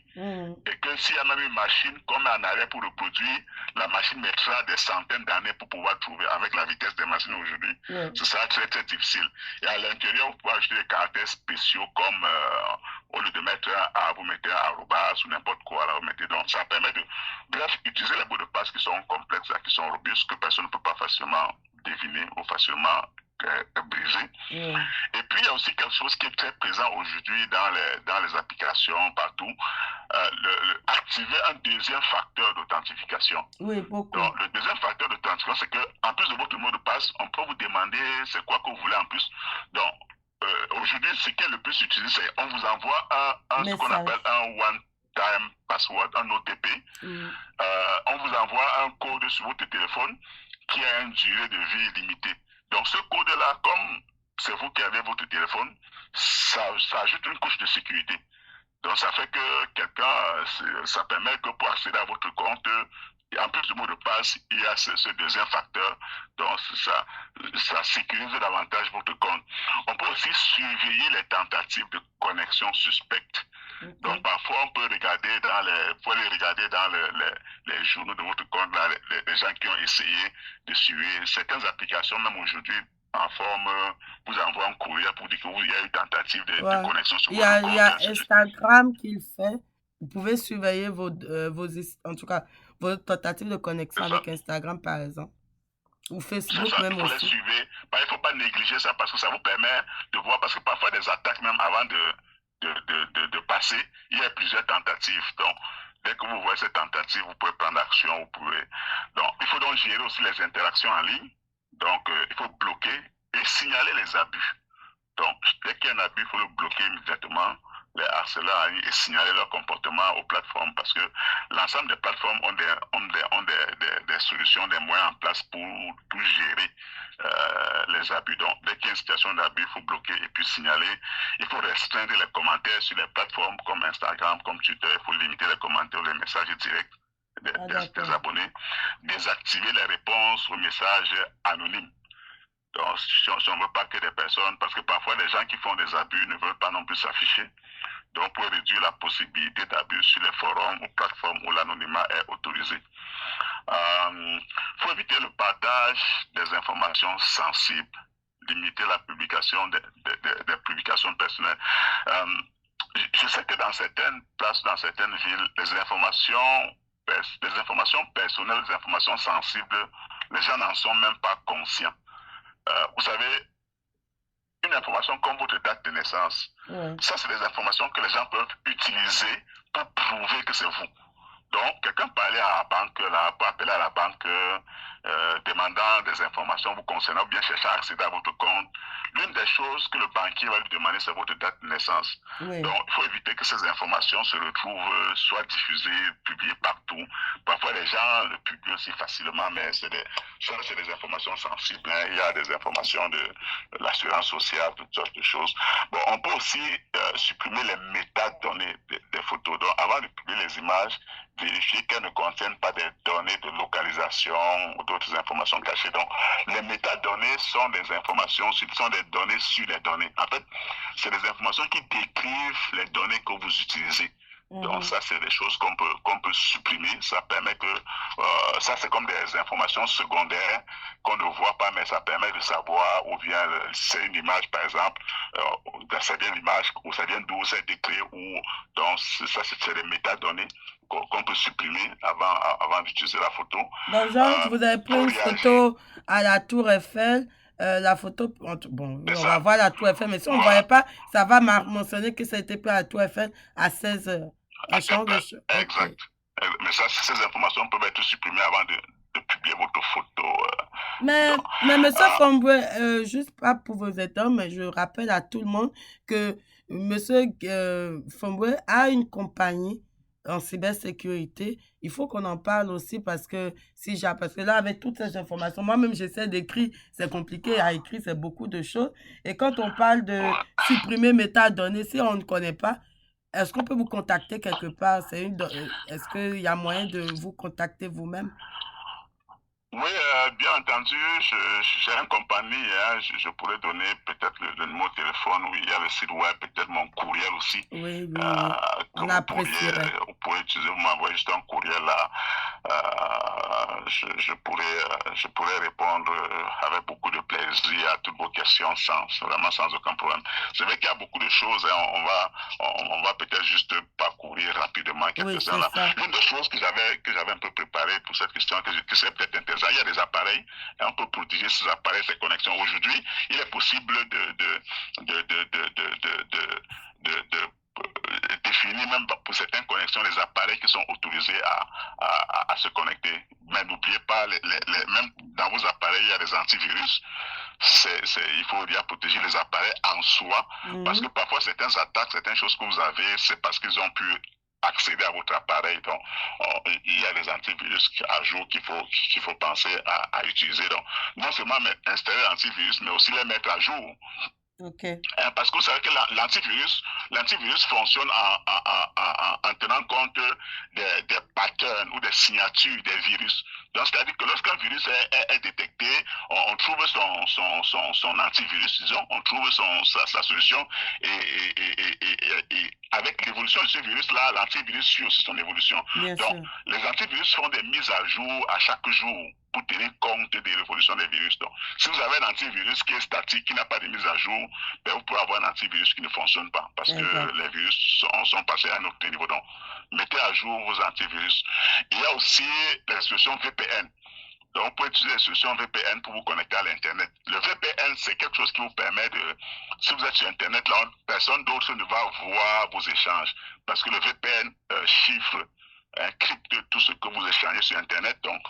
Et que s'il y a même une machine qu'on met en arrière pour reproduire, la machine mettra des centaines d'années pour pouvoir trouver avec la vitesse des machines aujourd'hui. Ce sera très, très difficile. Et à l'intérieur, vous pouvez ajouter des caractères spéciaux comme, au lieu de mettre vous mettez un arrobas ou n'importe quoi, là, vous mettez. Donc ça permet de, bref, utiliser les mots de passe qui sont complexes, qui sont robustes, que personne ne peut pas facilement deviner ou facilement brisé. Et puis, il y a aussi quelque chose qui est très présent aujourd'hui dans les applications partout, activer un deuxième facteur d'authentification. Oui, pourquoi? Donc, le deuxième facteur d'authentification, c'est qu'en plus de votre mot de passe, on peut vous demander c'est quoi que vous voulez en plus. Donc, aujourd'hui, ce qui est le plus utilisé, c'est on vous envoie ce qu'on appelle un one-time password, un OTP. On vous envoie un code sur votre téléphone qui a une durée de vie limitée. Donc, ce code-là, comme c'est vous qui avez votre téléphone, ça ajoute une couche de sécurité. Donc, ça fait que ça permet que pour accéder à votre compte, et en plus du mot de passe, il y a ce deuxième facteur. Donc, ça sécurise davantage votre compte. On peut aussi surveiller les tentatives de connexion suspectes. Donc, parfois, on peut regarder dans les journaux de votre compte, là, les gens qui ont essayé de suivre certaines applications, même aujourd'hui, en forme, vous envoie un courrier pour dire qu'il y a eu une tentative de connexion sur votre compte. Il y a Instagram qui le fait. Vous pouvez surveiller en tout cas, vos tentatives de connexion avec Instagram, par exemple. Ou Facebook même aussi. Il ne faut pas négliger ça parce que ça vous permet de voir, parce que parfois des attaques, même avant de passer, il y a plusieurs tentatives. Donc, dès que vous voyez ces tentatives, vous pouvez prendre action. Donc, il faut donc gérer aussi les interactions en ligne. Donc, il faut bloquer et signaler les abus. Donc, dès qu'il y a un abus, il faut le bloquer immédiatement. les harceleurs en ligne et signaler leur comportement aux plateformes parce que l'ensemble des plateformes ont des solutions, des moyens en place pour gérer les abus. Donc, dès qu'il y a une situation d'abus, il faut bloquer et puis signaler. Il faut restreindre les commentaires sur les plateformes comme Instagram, comme Twitter. Il faut limiter les commentaires ou les messages directs des abonnés. Désactiver les réponses aux messages anonymes. Donc, si on ne veut pas que des personnes, parce que parfois les gens qui font des abus ne veulent pas non plus s'afficher. Donc, pour réduire la possibilité d'abus sur les forums ou plateformes où l'anonymat est autorisé. Faut éviter le partage des informations sensibles, limiter la publication des publications personnelles. Je sais que dans certaines places, dans certaines villes, les informations personnelles, les informations sensibles, les gens n'en sont même pas conscients. Vous savez, une information comme votre date de naissance, ça c'est des informations que les gens peuvent utiliser pour prouver que c'est vous. Donc, quelqu'un peut aller à la banque, là, peut appeler à la banque demandant des informations vous concernant ou bien chercher à accéder à votre compte. L'une des choses que le banquier va lui demander, c'est votre date de naissance. Oui. Donc, il faut éviter que ces informations se retrouvent, soient diffusées, publiées partout. Parfois, les gens le publient aussi facilement, mais c'est des informations sensibles. Hein. Il y a des informations de l'assurance sociale, toutes sortes de choses. Bon, on peut aussi supprimer les métadonnées des photos. Donc, avant de publier les images, vérifier qu'elles ne contiennent pas des données de localisation ou d'autres informations cachées. Donc, les métadonnées sont des informations, sont des données sur les données. En fait, c'est des informations qui décrivent les données que vous utilisez. Donc, ça, c'est des choses qu'on peut supprimer. Ça permet que, ça, c'est comme des informations secondaires qu'on ne voit pas, mais ça permet de savoir où vient, c'est une image, par exemple, ça vient l'image, où ça vient d'où c'est décrit, où, donc, ça, c'est des métadonnées qu'on peut supprimer avant d'utiliser la photo. Donc, genre, vous avez pris une photo à la Tour Eiffel, la photo, bon, on va voir la Tour Eiffel, mais si on ne voyait pas, ça va mentionner que ça a été pris à la Tour Eiffel à 16 heures. Exact. Okay. Mais ça, ces informations peuvent être supprimées avant de publier votre photo. Mais monsieur Fomboué, juste pas pour vos états, mais je rappelle à tout le monde que monsieur Fomboué a une compagnie en cybersécurité. Il faut qu'on en parle aussi parce que parce que là, avec toutes ces informations, moi-même, j'essaie d'écrire, c'est compliqué à écrire, c'est beaucoup de choses. Et quand on parle de supprimer métadonnées, si on ne connaît pas, est-ce qu'on peut vous contacter quelque part? Est-ce qu'il y a moyen de vous contacter vous-même? Oui, bien entendu, j'ai une compagnie, hein, je pourrais donner peut-être le numéro de téléphone où il y a le site web, peut-être mon courriel aussi. Oui, on apprécierait. Vous pourrez utiliser, vous m'envoyez juste un courriel là. Je pourrais répondre avec beaucoup de plaisir à toutes vos questions vraiment sans aucun problème. C'est vrai qu'il y a beaucoup de choses, hein, on va peut-être juste parcourir rapidement quelques-uns là. L'une des choses que j'avais un peu préparé pour cette question, que c'est peut-être intéressant, il y a des appareils, et on peut protéger ces appareils, ces connexions. Aujourd'hui, il est possible de définir même pour certaines connexions les appareils qui sont autorisés à se connecter. Mais n'oubliez pas, même dans vos appareils, il y a des antivirus. Il faut bien protéger les appareils en soi, parce que parfois certaines attaques, certaines choses que vous avez, c'est parce qu'ils ont pu accéder à votre appareil. Donc, il y a des antivirus à jour qu'il faut penser à utiliser. Donc, non seulement installer l'antivirus, mais aussi les mettre à jour. Okay. Parce que vous savez que l'antivirus fonctionne en tenant compte des patterns ou des signatures des virus. Donc, c'est-à-dire que lorsqu'un virus est détecté, on trouve son antivirus, disons, on trouve sa solution et avec l'évolution de ce virus-là, l'antivirus suit aussi son évolution. Bien Donc, sûr. Les antivirus font des mises à jour à chaque jour pour tenir compte des évolutions des virus. Donc, si vous avez un antivirus qui est statique, qui n'a pas de mise à jour, ben, vous pouvez avoir un antivirus qui ne fonctionne pas parce que les virus sont passés à un autre niveau. Donc, mettez à jour vos antivirus. Il y a aussi les solutions VPN. Donc, vous pouvez utiliser les solutions VPN pour vous connecter à l'Internet. Le VPN, c'est quelque chose qui vous permet si vous êtes sur Internet, là, personne d'autre ne va voir vos échanges parce que le VPN chiffre encrypte tout ce que vous échangez sur Internet. Donc,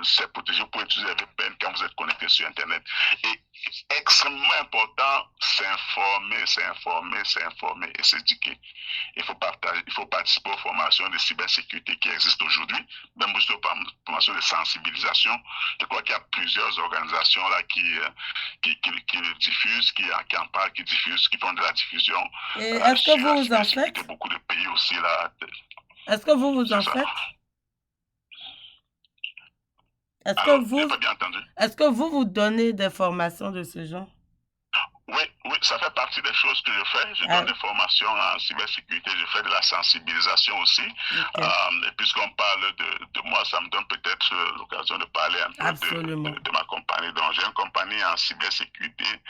c'est protégé pour utiliser VPN quand vous êtes connecté sur Internet. Et extrêmement important, s'informer et s'éduquer. Il faut participer aux formations de cybersécurité qui existent aujourd'hui, même aussi aux formations de sensibilisation. Je crois qu'il y a plusieurs organisations là qui le diffusent, qui en parlent, qui diffusent, qui font de la diffusion. Et est-ce que vous en faites? Beaucoup de pays aussi là. Est-ce que vous en faites? Est-ce que vous donnez des formations de ce genre? Oui, ça fait partie des choses que je fais. Je donne des formations en cybersécurité, je fais de la sensibilisation aussi. Okay. Et puisqu'on parle de moi, ça me donne peut-être l'occasion de parler un peu de ma compagnie. Donc, j'ai une compagnie en cybersécurité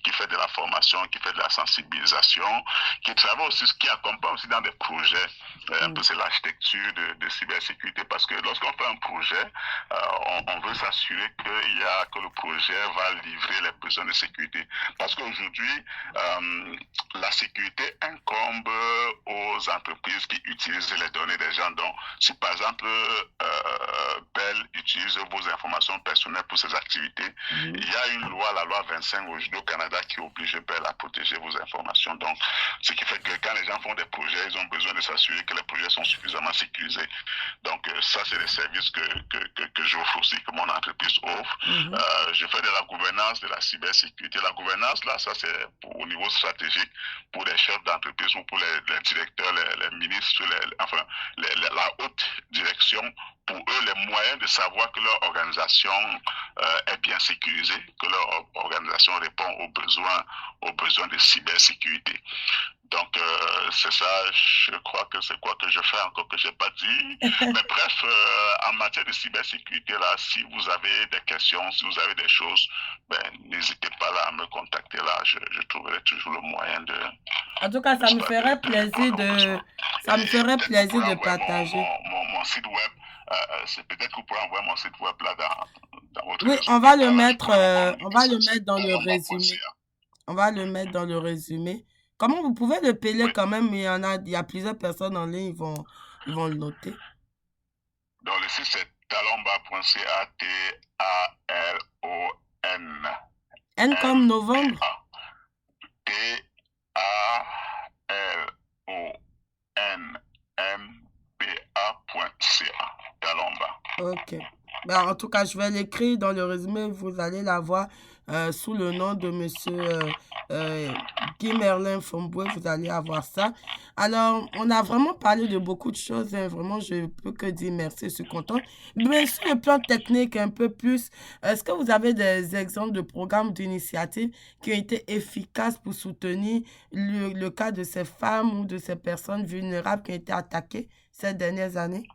qui fait de la formation, qui fait de la sensibilisation, qui travaille aussi, qui accompagne aussi dans des projets. Un peu c'est l'architecture de cybersécurité, parce que lorsqu'on fait un projet, on veut s'assurer que le projet va livrer les besoins de sécurité. Parce qu'aujourd'hui, la sécurité incombe aux entreprises qui utilisent les données des gens. Donc, si par exemple, Bell utilise vos informations personnelles pour ses activités, il y a une loi, la loi 25 aujourd'hui au Canada, qui oblige Bell à protéger vos informations. Donc, ce qui fait que quand les gens font des projets, ils ont besoin de s'assurer que les projets sont suffisamment sécurisés. Donc, ça, c'est des services que j'offre aussi, que mon entreprise offre. Je fais de la gouvernance, de la cybersécurité. La gouvernance, là, ça, c'est au niveau stratégique pour les chefs d'entreprise ou pour les directeurs, les ministres, la haute direction. Pour eux, les moyens de savoir que leur organisation est bien sécurisée, que leur organisation répond aux besoins de cybersécurité. Donc, c'est ça, je crois que c'est quoi que je fais encore que je n'ai pas dit. Mais bref, en matière de cybersécurité, là, si vous avez des questions, si vous avez des choses, n'hésitez pas là à me contacter. Là, je trouverai toujours le moyen de... En tout cas, ça me ferait plaisir de partager. Mon site web, c'est peut-être que vous pourrez envoyer mon site web là dans votre... Oui, on va le mettre dans le résumé. On va le mettre dans le résumé. Comment vous pouvez le payer quand même, il y a plusieurs personnes en ligne, ils vont le noter. Donc le site c'est talomba.ca, T-A-L-O-N. N comme novembre. T-A-L-O-N-M-B-A.ca. Talomba. Ok. En tout cas, je vais l'écrire dans le résumé. Vous allez la voir sous le nom de monsieur Guy Merlin Fomboué. Vous allez avoir ça. Alors, on a vraiment parlé de beaucoup de choses. Hein. Vraiment, je ne peux que dire merci. Je suis contente. Mais sur le plan technique, un peu plus, est-ce que vous avez des exemples de programmes, d'initiatives qui ont été efficaces pour soutenir le cas de ces femmes ou de ces personnes vulnérables qui ont été attaquées ces dernières années?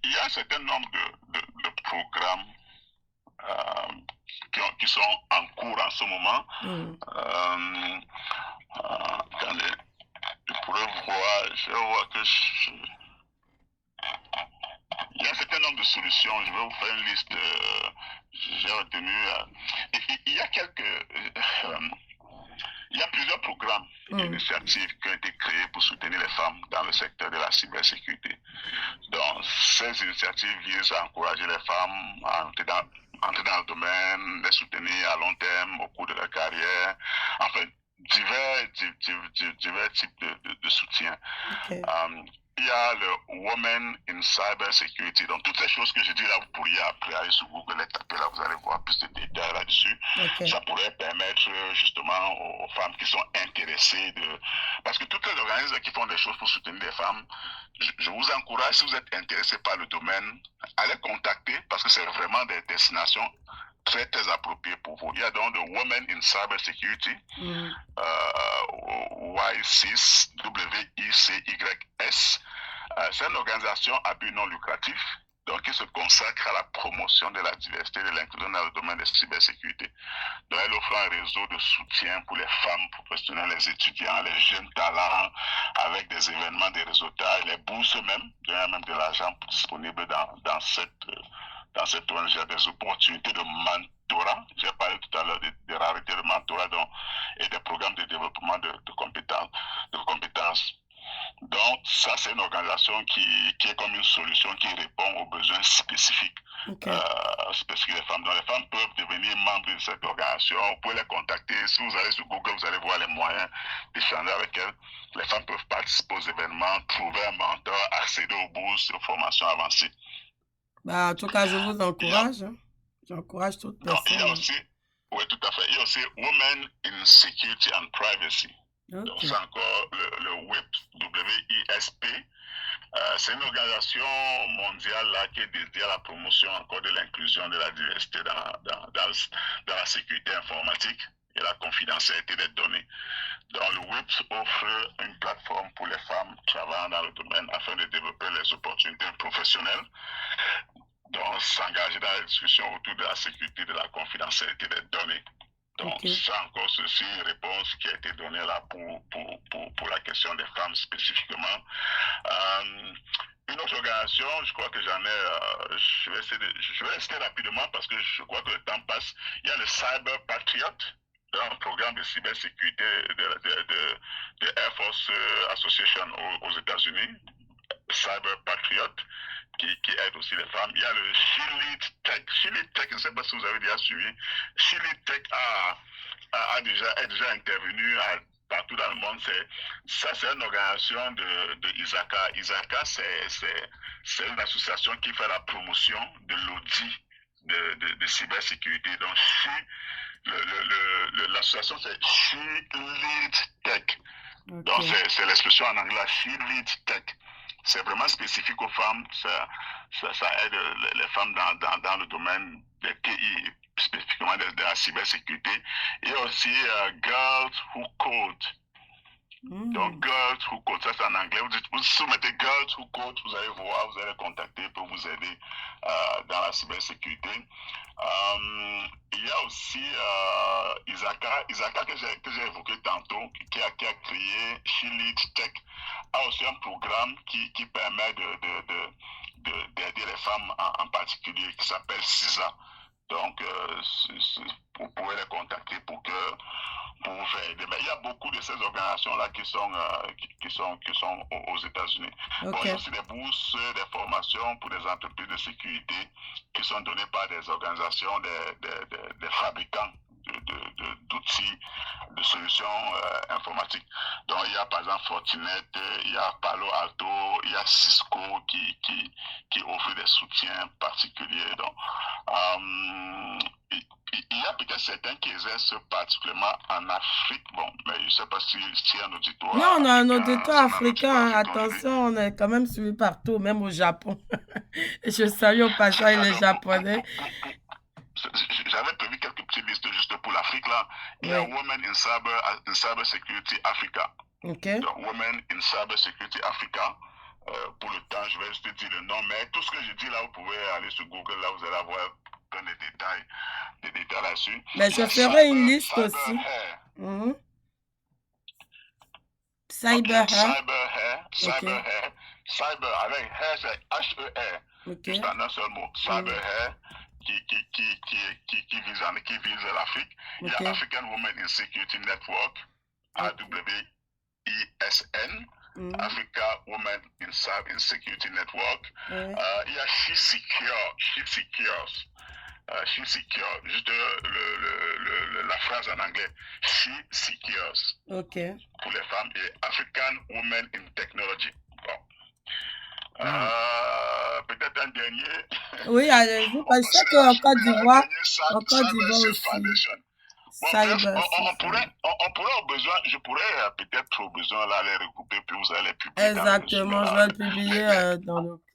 Il y a un certain nombre de programmes qui sont en cours en ce moment. Attendez, je pourrais voir, je vois que il y a un certain nombre de solutions. Je vais vous faire une liste. J'ai retenu. Il y a il y a plusieurs programmes et initiatives qui ont été créées pour soutenir les femmes dans le secteur de la cybersécurité. Donc, ces initiatives visent à encourager les femmes à entrer dans le domaine, les soutenir à long terme au cours de leur carrière. Enfin, divers types de soutien. Okay. Il y a le Women in Cyber Security. Donc, toutes ces choses que je dis là, vous pourriez après aller sur Google et taper là, vous allez voir plus de détails là-dessus. Okay. Ça pourrait permettre justement aux femmes qui sont intéressées parce que toutes les organismes qui font des choses pour soutenir les femmes, je vous encourage, si vous êtes intéressé par le domaine, allez contacter parce que c'est vraiment des destinations très, très approprié pour vous. Il y a donc le Women in Cyber Security, WICS, W-I-C-Y-S. C'est une organisation à but non lucratif, donc qui se consacre à la promotion de la diversité et de l'inclusion dans le domaine de la cybersécurité. Donc, elle offre un réseau de soutien pour les femmes professionnelles, les étudiants, les jeunes talents, avec des événements, des réseautage, les bourses même, il y a même de l'argent disponible dans dans cette ONG, il y a des opportunités de mentorat. J'ai parlé tout à l'heure des rarités de mentorat et des programmes de développement de compétences. Donc, ça, c'est une organisation qui est comme une solution qui répond aux besoins spécifiques, spécifiques des femmes. Donc, les femmes peuvent devenir membres de cette organisation. Vous pouvez les contacter. Si vous allez sur Google, vous allez voir les moyens d'échanger avec elles. Les femmes peuvent participer aux événements, trouver un mentor, accéder aux bourses, aux formations avancées. Bah, en tout cas, je vous encourage. J'encourage toute personne. Il y a aussi, oui, tout à fait. Il y a aussi Women in Security and Privacy. Donc, c'est encore le WISP. C'est une organisation mondiale là, qui est dédiée à la promotion encore de l'inclusion de la diversité dans la sécurité informatique et la confidentialité des données. Donc, le WIPS offre une plateforme pour les femmes travaillant dans le domaine afin de développer les opportunités professionnelles, donc s'engager dans la discussion autour de la sécurité et de la confidentialité des données. Donc, c'est encore ceci, une réponse qui a été donnée là pour la question des femmes spécifiquement. Une autre organisation, je crois que j'en ai, je vais rester rapidement parce que je crois que le temps passe. Il y a le Cyber Patriot, un programme de cybersécurité de Air Force Association aux États-Unis, Cyber Patriot, qui aide aussi les femmes. Il y a le She Lead Tech. She Lead Tech, je ne sais pas si vous avez déjà suivi. She Lead Tech est déjà intervenu partout dans le monde. C'est une organisation de ISACA. ISACA, c'est une association qui fait la promotion de l'audit de cybersécurité. Donc, l'association, c'est She Lead Tech. Donc, c'est l'expression en anglais, She Lead Tech. C'est vraiment spécifique aux femmes. Ça aide les femmes dans le domaine des TI, spécifiquement de la cybersécurité. Et aussi Girls Who Code. Donc, Girls Who Code, ça c'est en anglais. Vous soumettez Girls Who Code, vous allez voir, vous allez contacter pour vous aider dans la cybersécurité. Il y a aussi Isaka que j'ai évoqué tantôt, qui a créé She Leads Tech, a aussi un programme qui permet d'aider les femmes en particulier, qui s'appelle CISA. Donc, vous pouvez les contacter pour vous faire aider. Mais il y a beaucoup de ces organisations-là qui sont aux États-Unis. Bon, il y a aussi des bourses, des formations pour des entreprises de sécurité qui sont données par des organisations, des fabricants d'outils, de solutions informatiques. Donc, il y a par exemple Fortinet, il y a Palo Alto, il y a Cisco qui offre des soutiens particuliers. Donc, il y a peut-être certains qui exercent particulièrement en Afrique, bon, mais je ne sais pas si y a un auditoire. Non, on a un auditoire africain, attention, on est quand même suivi partout, même au Japon. Je salue au passage les Japonais. J'avais prévu quelques petites listes juste pour l'Afrique là. Il y a Women in Cyber Security Africa. Donc, Women in Cyber Security Africa. Pour le temps, je vais juste dire le nom, mais tout ce que je dis là, vous pouvez aller sur Google, là, vous allez avoir plein de détails là-dessus. Mais je ferai une liste aussi. Cyber avec hair, c'est H-E-R. Juste en un seul mot. Cyber hair. Qui vise l'Afrique. Il y a African Women in Security Network, AWISN, Africa Women in Security Network. Il y a She Secures, juste la phrase en anglais, She Secures, pour les femmes, et African Women in Technology. Bon. Peut-être un dernier. Oui, allez-y, parce que qu'en Côte d'Ivoire, aussi. On pourrait au besoin, je pourrais peut-être au besoin là les regrouper, puis vous allez publier. Exactement, je vais le publier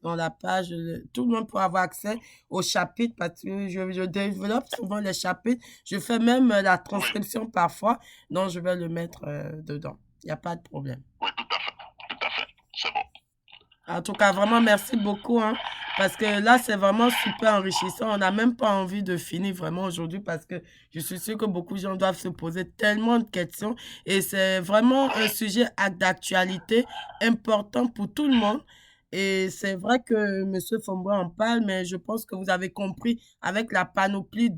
dans la page. Tout le monde pourra avoir accès au chapitre parce que je développe souvent les chapitres. Je fais même la transcription parfois, donc je vais le mettre dedans. Il n'y a pas de problème. Oui, tout à fait. C'est bon. En tout cas, vraiment, merci beaucoup, hein, parce que là, c'est vraiment super enrichissant. On n'a même pas envie de finir vraiment aujourd'hui parce que je suis sûre que beaucoup de gens doivent se poser tellement de questions et c'est vraiment un sujet d'actualité important pour tout le monde. Et c'est vrai que Monsieur Fombois en parle, mais je pense que vous avez compris avec la panoplie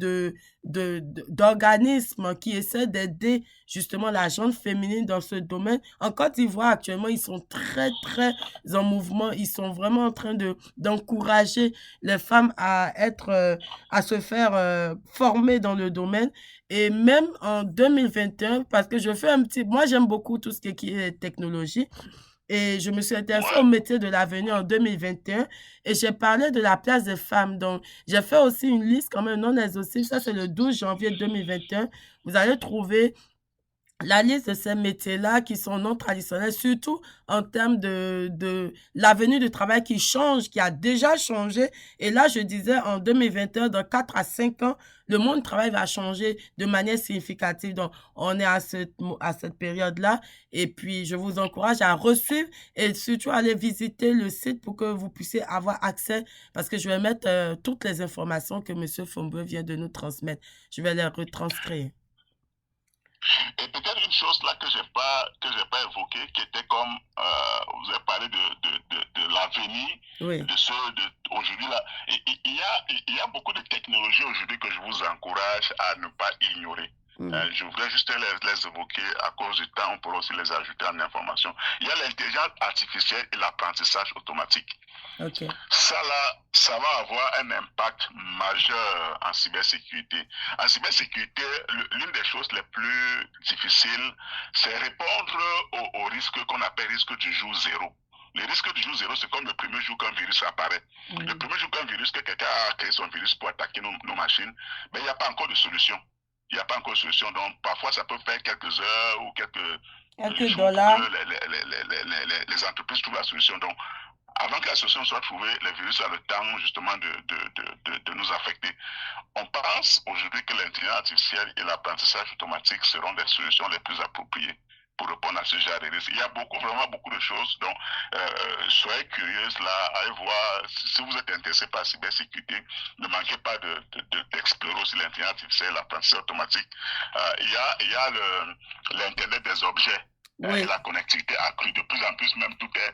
d'organismes qui essaient d'aider justement la gente féminine dans ce domaine. En Côte d'Ivoire, actuellement, ils sont très, très en mouvement. Ils sont vraiment en train d'encourager les femmes à à se faire former dans le domaine. Et même en 2021, parce que moi j'aime beaucoup tout ce qui est technologie, et je me suis intéressée au Ouais. métier de l'avenir en 2021 et j'ai parlé de la place des femmes. Donc, j'ai fait aussi une liste quand même non exhaustive. Ça, c'est le 12 janvier 2021. Vous allez trouver la liste de ces métiers-là qui sont non traditionnels, surtout en termes de l'avenir du travail qui change, qui a déjà changé. Et là, je disais, en 2021, dans 4 à 5 ans, le monde du travail va changer de manière significative. Donc, on est à cette période-là. Et puis, je vous encourage à resuivre et surtout aller visiter le site pour que vous puissiez avoir accès, parce que je vais mettre toutes les informations que M. Fombe vient de nous transmettre. Je vais les retranscrire. Et peut-être une chose là que j'ai pas évoquée, qui était comme vous avez parlé de l'avenir Oui. de ce de aujourd'hui là. Il y a beaucoup de technologies aujourd'hui que je vous encourage à ne pas ignorer. Je voudrais juste les évoquer à cause du temps, on pourra aussi les ajouter en information. Il y a l'intelligence artificielle et l'apprentissage automatique. OK. Ça là, ça va avoir un impact majeur en cybersécurité. En cybersécurité, l'une des choses les plus difficiles, c'est répondre au risque qu'on appelle risque du jour zéro. Le risque du jour zéro, c'est comme le premier jour qu'un virus apparaît. Le premier jour qu'un virus, que quelqu'un a créé son virus pour attaquer nos machines, mais il n'y a pas encore de solution. Il n'y a pas encore de solution. Donc, parfois, ça peut faire quelques heures ou quelques Quelques jours pour que dollars. les entreprises trouvent la solution. Donc, avant que la solution soit trouvée, le virus a le temps justement de nous affecter. On pense aujourd'hui que l'intelligence artificielle et l'apprentissage automatique seront des solutions les plus appropriées pour répondre à ce genre de risques. Il y a vraiment beaucoup de choses. Donc, soyez curieuse là, allez voir. Si vous êtes intéressé par la cybersécurité, ne manquez pas d'explorer aussi l'intelligence artificielle, l'apprentissage automatique. Il y a l'Internet des objets. Oui. Et la connectivité accrue de plus en plus, même tout est.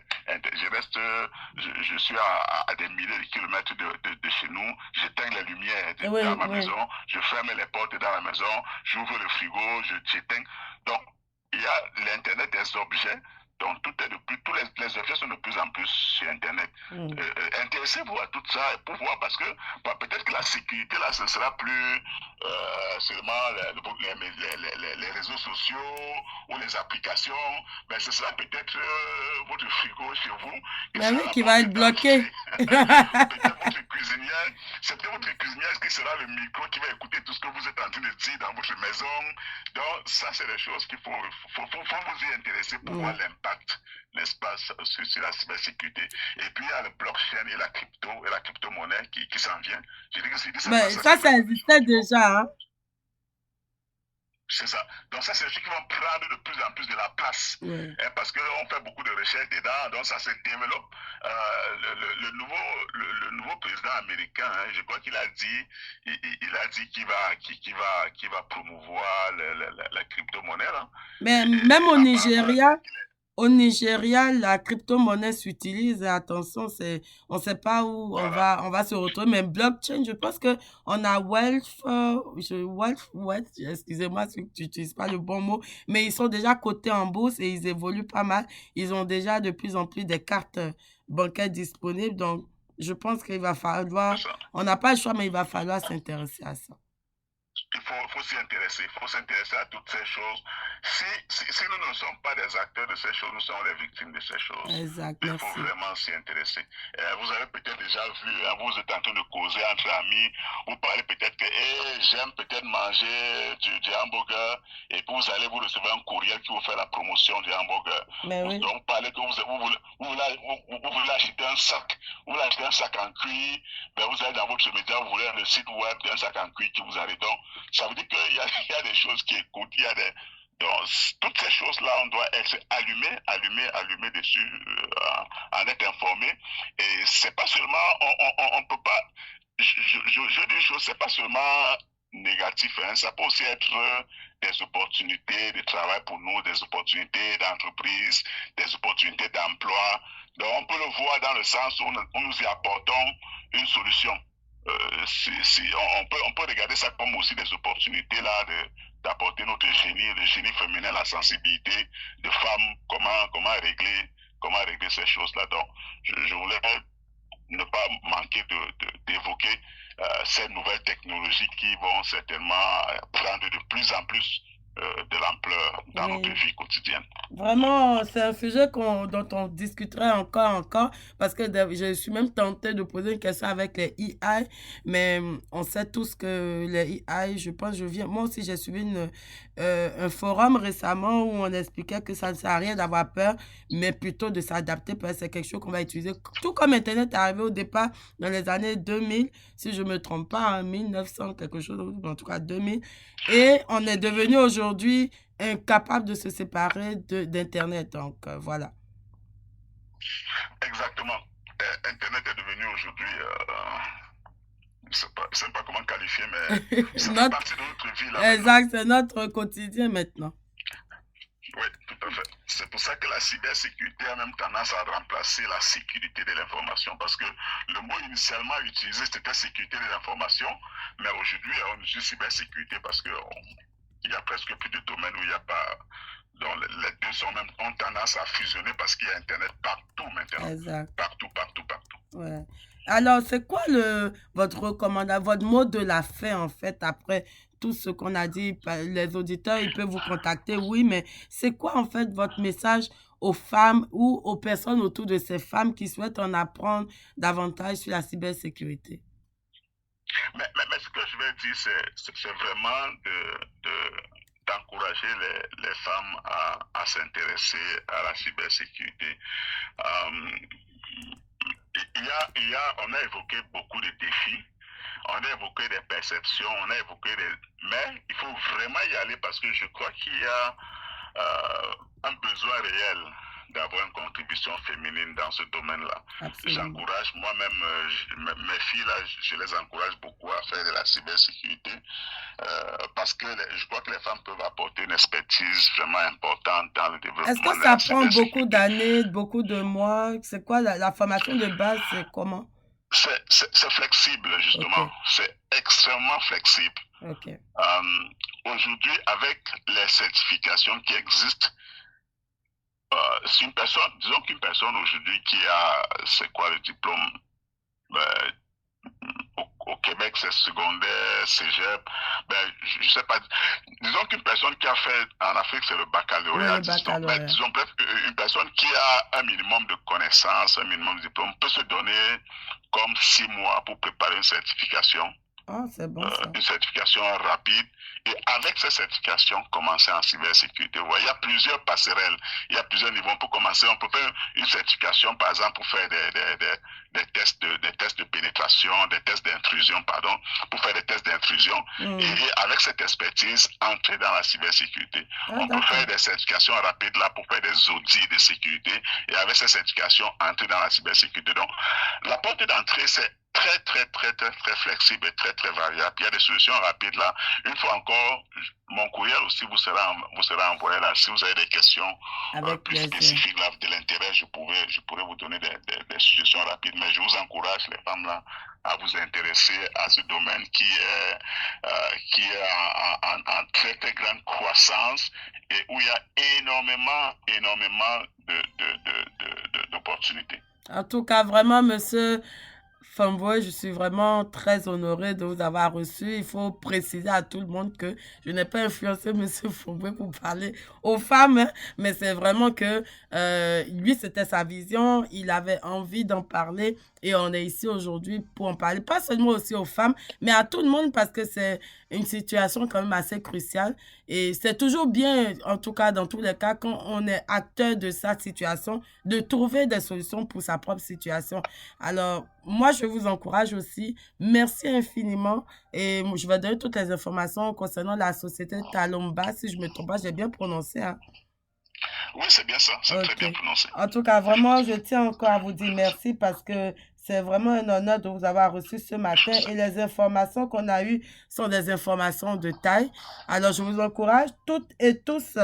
Je suis à des milliers de kilomètres de chez nous, j'éteins les lumières dans ma maison, je ferme les portes dans la maison, j'ouvre le frigo, j'éteins. Donc, il y a l'Internet des objets. Donc, tous les objets sont de plus en plus sur Internet. Intéressez-vous à tout ça pour voir, parce que peut-être que la sécurité, là, ce ne sera plus seulement les réseaux sociaux ou les applications, mais ce sera peut-être votre frigo chez vous. Mais oui, qui va être bloqué. Peut-être votre cuisinière, c'est peut-être votre cuisinière qui sera le micro qui va écouter tout ce que vous êtes en train de dire dans votre maison. Donc, ça, c'est des choses qu'il faut vous y intéresser pour voir l'impact, n'est-ce pas, sur la cybersécurité. Et puis, il y a le blockchain et la crypto-monnaie qui s'en vient. Je dis que ça existait déjà, hein? C'est ça. Donc ça, c'est des choses qui vont prendre de plus en plus de la place. Parce qu'on fait beaucoup de recherches dedans, donc ça se développe. Le nouveau président américain, je crois qu'il a dit, qu'il va promouvoir la crypto-monnaie. Mais même au Nigeria, la crypto-monnaie s'utilise. Attention, on ne sait pas où on va se retrouver. Mais blockchain, je pense que on a excusez-moi si tu n'utilises pas le bon mot, mais ils sont déjà cotés en bourse et ils évoluent pas mal. Ils ont déjà de plus en plus des cartes bancaires disponibles. Donc, je pense qu'il va falloir, on n'a pas le choix, mais il va falloir s'intéresser à ça. Il faut s'y intéresser. Il faut s'intéresser à toutes ces choses. Si nous ne sommes pas des acteurs de ces choses, nous sommes les victimes de ces choses. Exact, il faut vraiment s'y intéresser. Vous avez peut-être déjà vu, vous êtes en train de causer entre amis, vous parlez peut-être que j'aime peut-être manger du hamburger, et puis vous allez vous recevoir un courriel qui vous fait la promotion du hamburger. Donc vous parlez que vous voulez acheter un sac. Vous voulez acheter un sac en cuir, ben vous allez dans votre média, vous voulez le site web d'un sac en cuir qui vous arrive. Donc, ça veut dire qu'il y a des choses qui écoutent, donc, toutes ces choses-là, on doit être allumé dessus, en être informé. Et c'est pas seulement, on peut pas, je dis une chose, c'est pas seulement négatif, ça peut aussi être des opportunités de travail pour nous, des opportunités d'entreprise, des opportunités d'emploi. Donc, on peut le voir dans le sens où nous y apportons une solution. On peut regarder ça comme aussi des opportunités là d'apporter notre génie, le génie féminin, la sensibilité de femmes, comment régler ces choses-là. Donc, je voulais ne pas manquer d'évoquer ces nouvelles technologies qui vont certainement prendre de plus en plus de l'ampleur dans notre vie quotidienne. Vraiment, c'est un sujet dont on discuterait encore, parce que je suis même tentée de poser une question avec les AI, mais on sait tous que les AI, je pense, moi aussi j'ai suivi un forum récemment où on expliquait que ça ne sert à rien d'avoir peur, mais plutôt de s'adapter, parce que c'est quelque chose qu'on va utiliser, tout comme Internet est arrivé au départ dans les années 2000, si je ne me trompe pas, en 1900, quelque chose, en tout cas 2000, et on est devenu aujourd'hui incapable de se séparer d'Internet. Donc, voilà. Exactement. Internet est devenu aujourd'hui, je ne sais pas comment qualifier, mais ça fait partie de notre vie. Là, exact, c'est notre quotidien maintenant. Oui, tout à fait. C'est pour ça que la cybersécurité a même tendance à remplacer la sécurité de l'information, parce que le mot initialement utilisé, c'était sécurité de l'information, mais aujourd'hui, on utilise cybersécurité parce qu'il y a presque plus de domaines où il n'y a pas... Donc, les deux ont tendance à fusionner parce qu'il y a Internet partout maintenant. Exact. Partout. Ouais. Alors, c'est quoi votre recommandation, votre mot de la fin, en fait, après tout ce qu'on a dit? Les auditeurs, ils peuvent vous contacter, oui, mais c'est quoi, en fait, votre message aux femmes ou aux personnes autour de ces femmes qui souhaitent en apprendre davantage sur la cybersécurité? Mais ce que je vais dire, c'est vraiment d'encourager les femmes à s'intéresser à la cybersécurité. On a évoqué beaucoup de défis, on a évoqué des perceptions, mais il faut vraiment y aller parce que je crois qu'il y a un besoin réel d'avoir une contribution féminine dans ce domaine-là. J'encourage moi-même, mes filles, là, je les encourage beaucoup à faire de la cybersécurité parce que je crois que les femmes peuvent apporter une expertise vraiment importante dans le développement. Est-ce que ça prend beaucoup d'années, beaucoup de mois? C'est quoi la formation de base, c'est comment? C'est flexible, justement. Okay. C'est extrêmement flexible. Okay. Aujourd'hui, avec les certifications qui existent, si disons qu'une personne aujourd'hui qui a, c'est quoi le diplôme au Québec, c'est secondaire, cégep, je sais pas, disons qu'une personne qui a fait, en Afrique, c'est le baccalauréat, disons bref, une personne qui a un minimum de connaissances, un minimum de diplôme, peut se donner comme 6 mois pour préparer une certification. Ah, c'est bon, ça. Une certification rapide. Et avec cette certification, commencer en cybersécurité. Il y a plusieurs passerelles, il y a plusieurs niveaux pour commencer. On peut faire une certification, par exemple, pour faire des tests de pénétration, des tests d'intrusion, pour faire des tests d'intrusion. Et avec cette expertise, entrer dans la cybersécurité. On peut faire des certifications rapides là pour faire des audits de sécurité. Et avec cette certification, entrer dans la cybersécurité. Donc, la porte d'entrée, c'est très flexible et très variable. Il y a des solutions rapides là. Une fois encore, mon courriel aussi vous sera envoyé là. Si vous avez des questions plus spécifiques là, de l'intérêt, je pourrais vous donner des suggestions rapides. Mais je vous encourage, les femmes là, à vous intéresser à ce domaine qui est en très grande croissance et où il y a énormément d'opportunités. En tout cas, vraiment, monsieur Fomboy, je suis vraiment très honorée de vous avoir reçu. Il faut préciser à tout le monde que je n'ai pas influencé M. Fomboy pour parler aux femmes, hein, mais c'est vraiment que lui, c'était sa vision. Il avait envie d'en parler et on est ici aujourd'hui pour en parler, pas seulement aussi aux femmes, mais à tout le monde parce que c'est une situation quand même assez cruciale. Et c'est toujours bien, en tout cas, dans tous les cas, quand on est acteur de sa situation, de trouver des solutions pour sa propre situation. Alors, moi, je vous encourage aussi. Merci infiniment. Et je vais donner toutes les informations concernant la société Talomba. Si je ne me trompe pas, j'ai bien prononcé. Hein? Oui, c'est bien ça. C'est très bien prononcé. En tout cas, vraiment, je tiens encore à vous dire merci parce que C'est vraiment un honneur de vous avoir reçu ce matin et les informations qu'on a eues sont des informations de taille. Alors, je vous encourage toutes et tous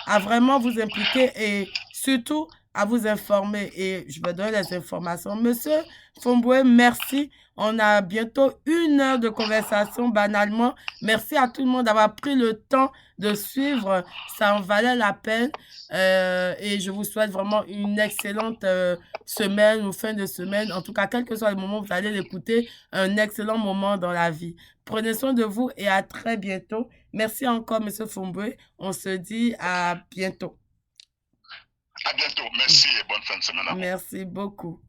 à vraiment vous impliquer et surtout à vous informer. Et je vais donner les informations. Monsieur Fomboué, merci. On a bientôt 1 heure de conversation banalement. Merci à tout le monde d'avoir pris le temps de suivre. Ça en valait la peine. Et je vous souhaite vraiment une excellente semaine ou fin de semaine. En tout cas, quel que soit le moment où vous allez l'écouter, un excellent moment dans la vie. Prenez soin de vous et à très bientôt. Merci encore, Monsieur Fomboué. On se dit à bientôt. À bientôt. Merci et bonne fin de semaine à vous. Merci beaucoup.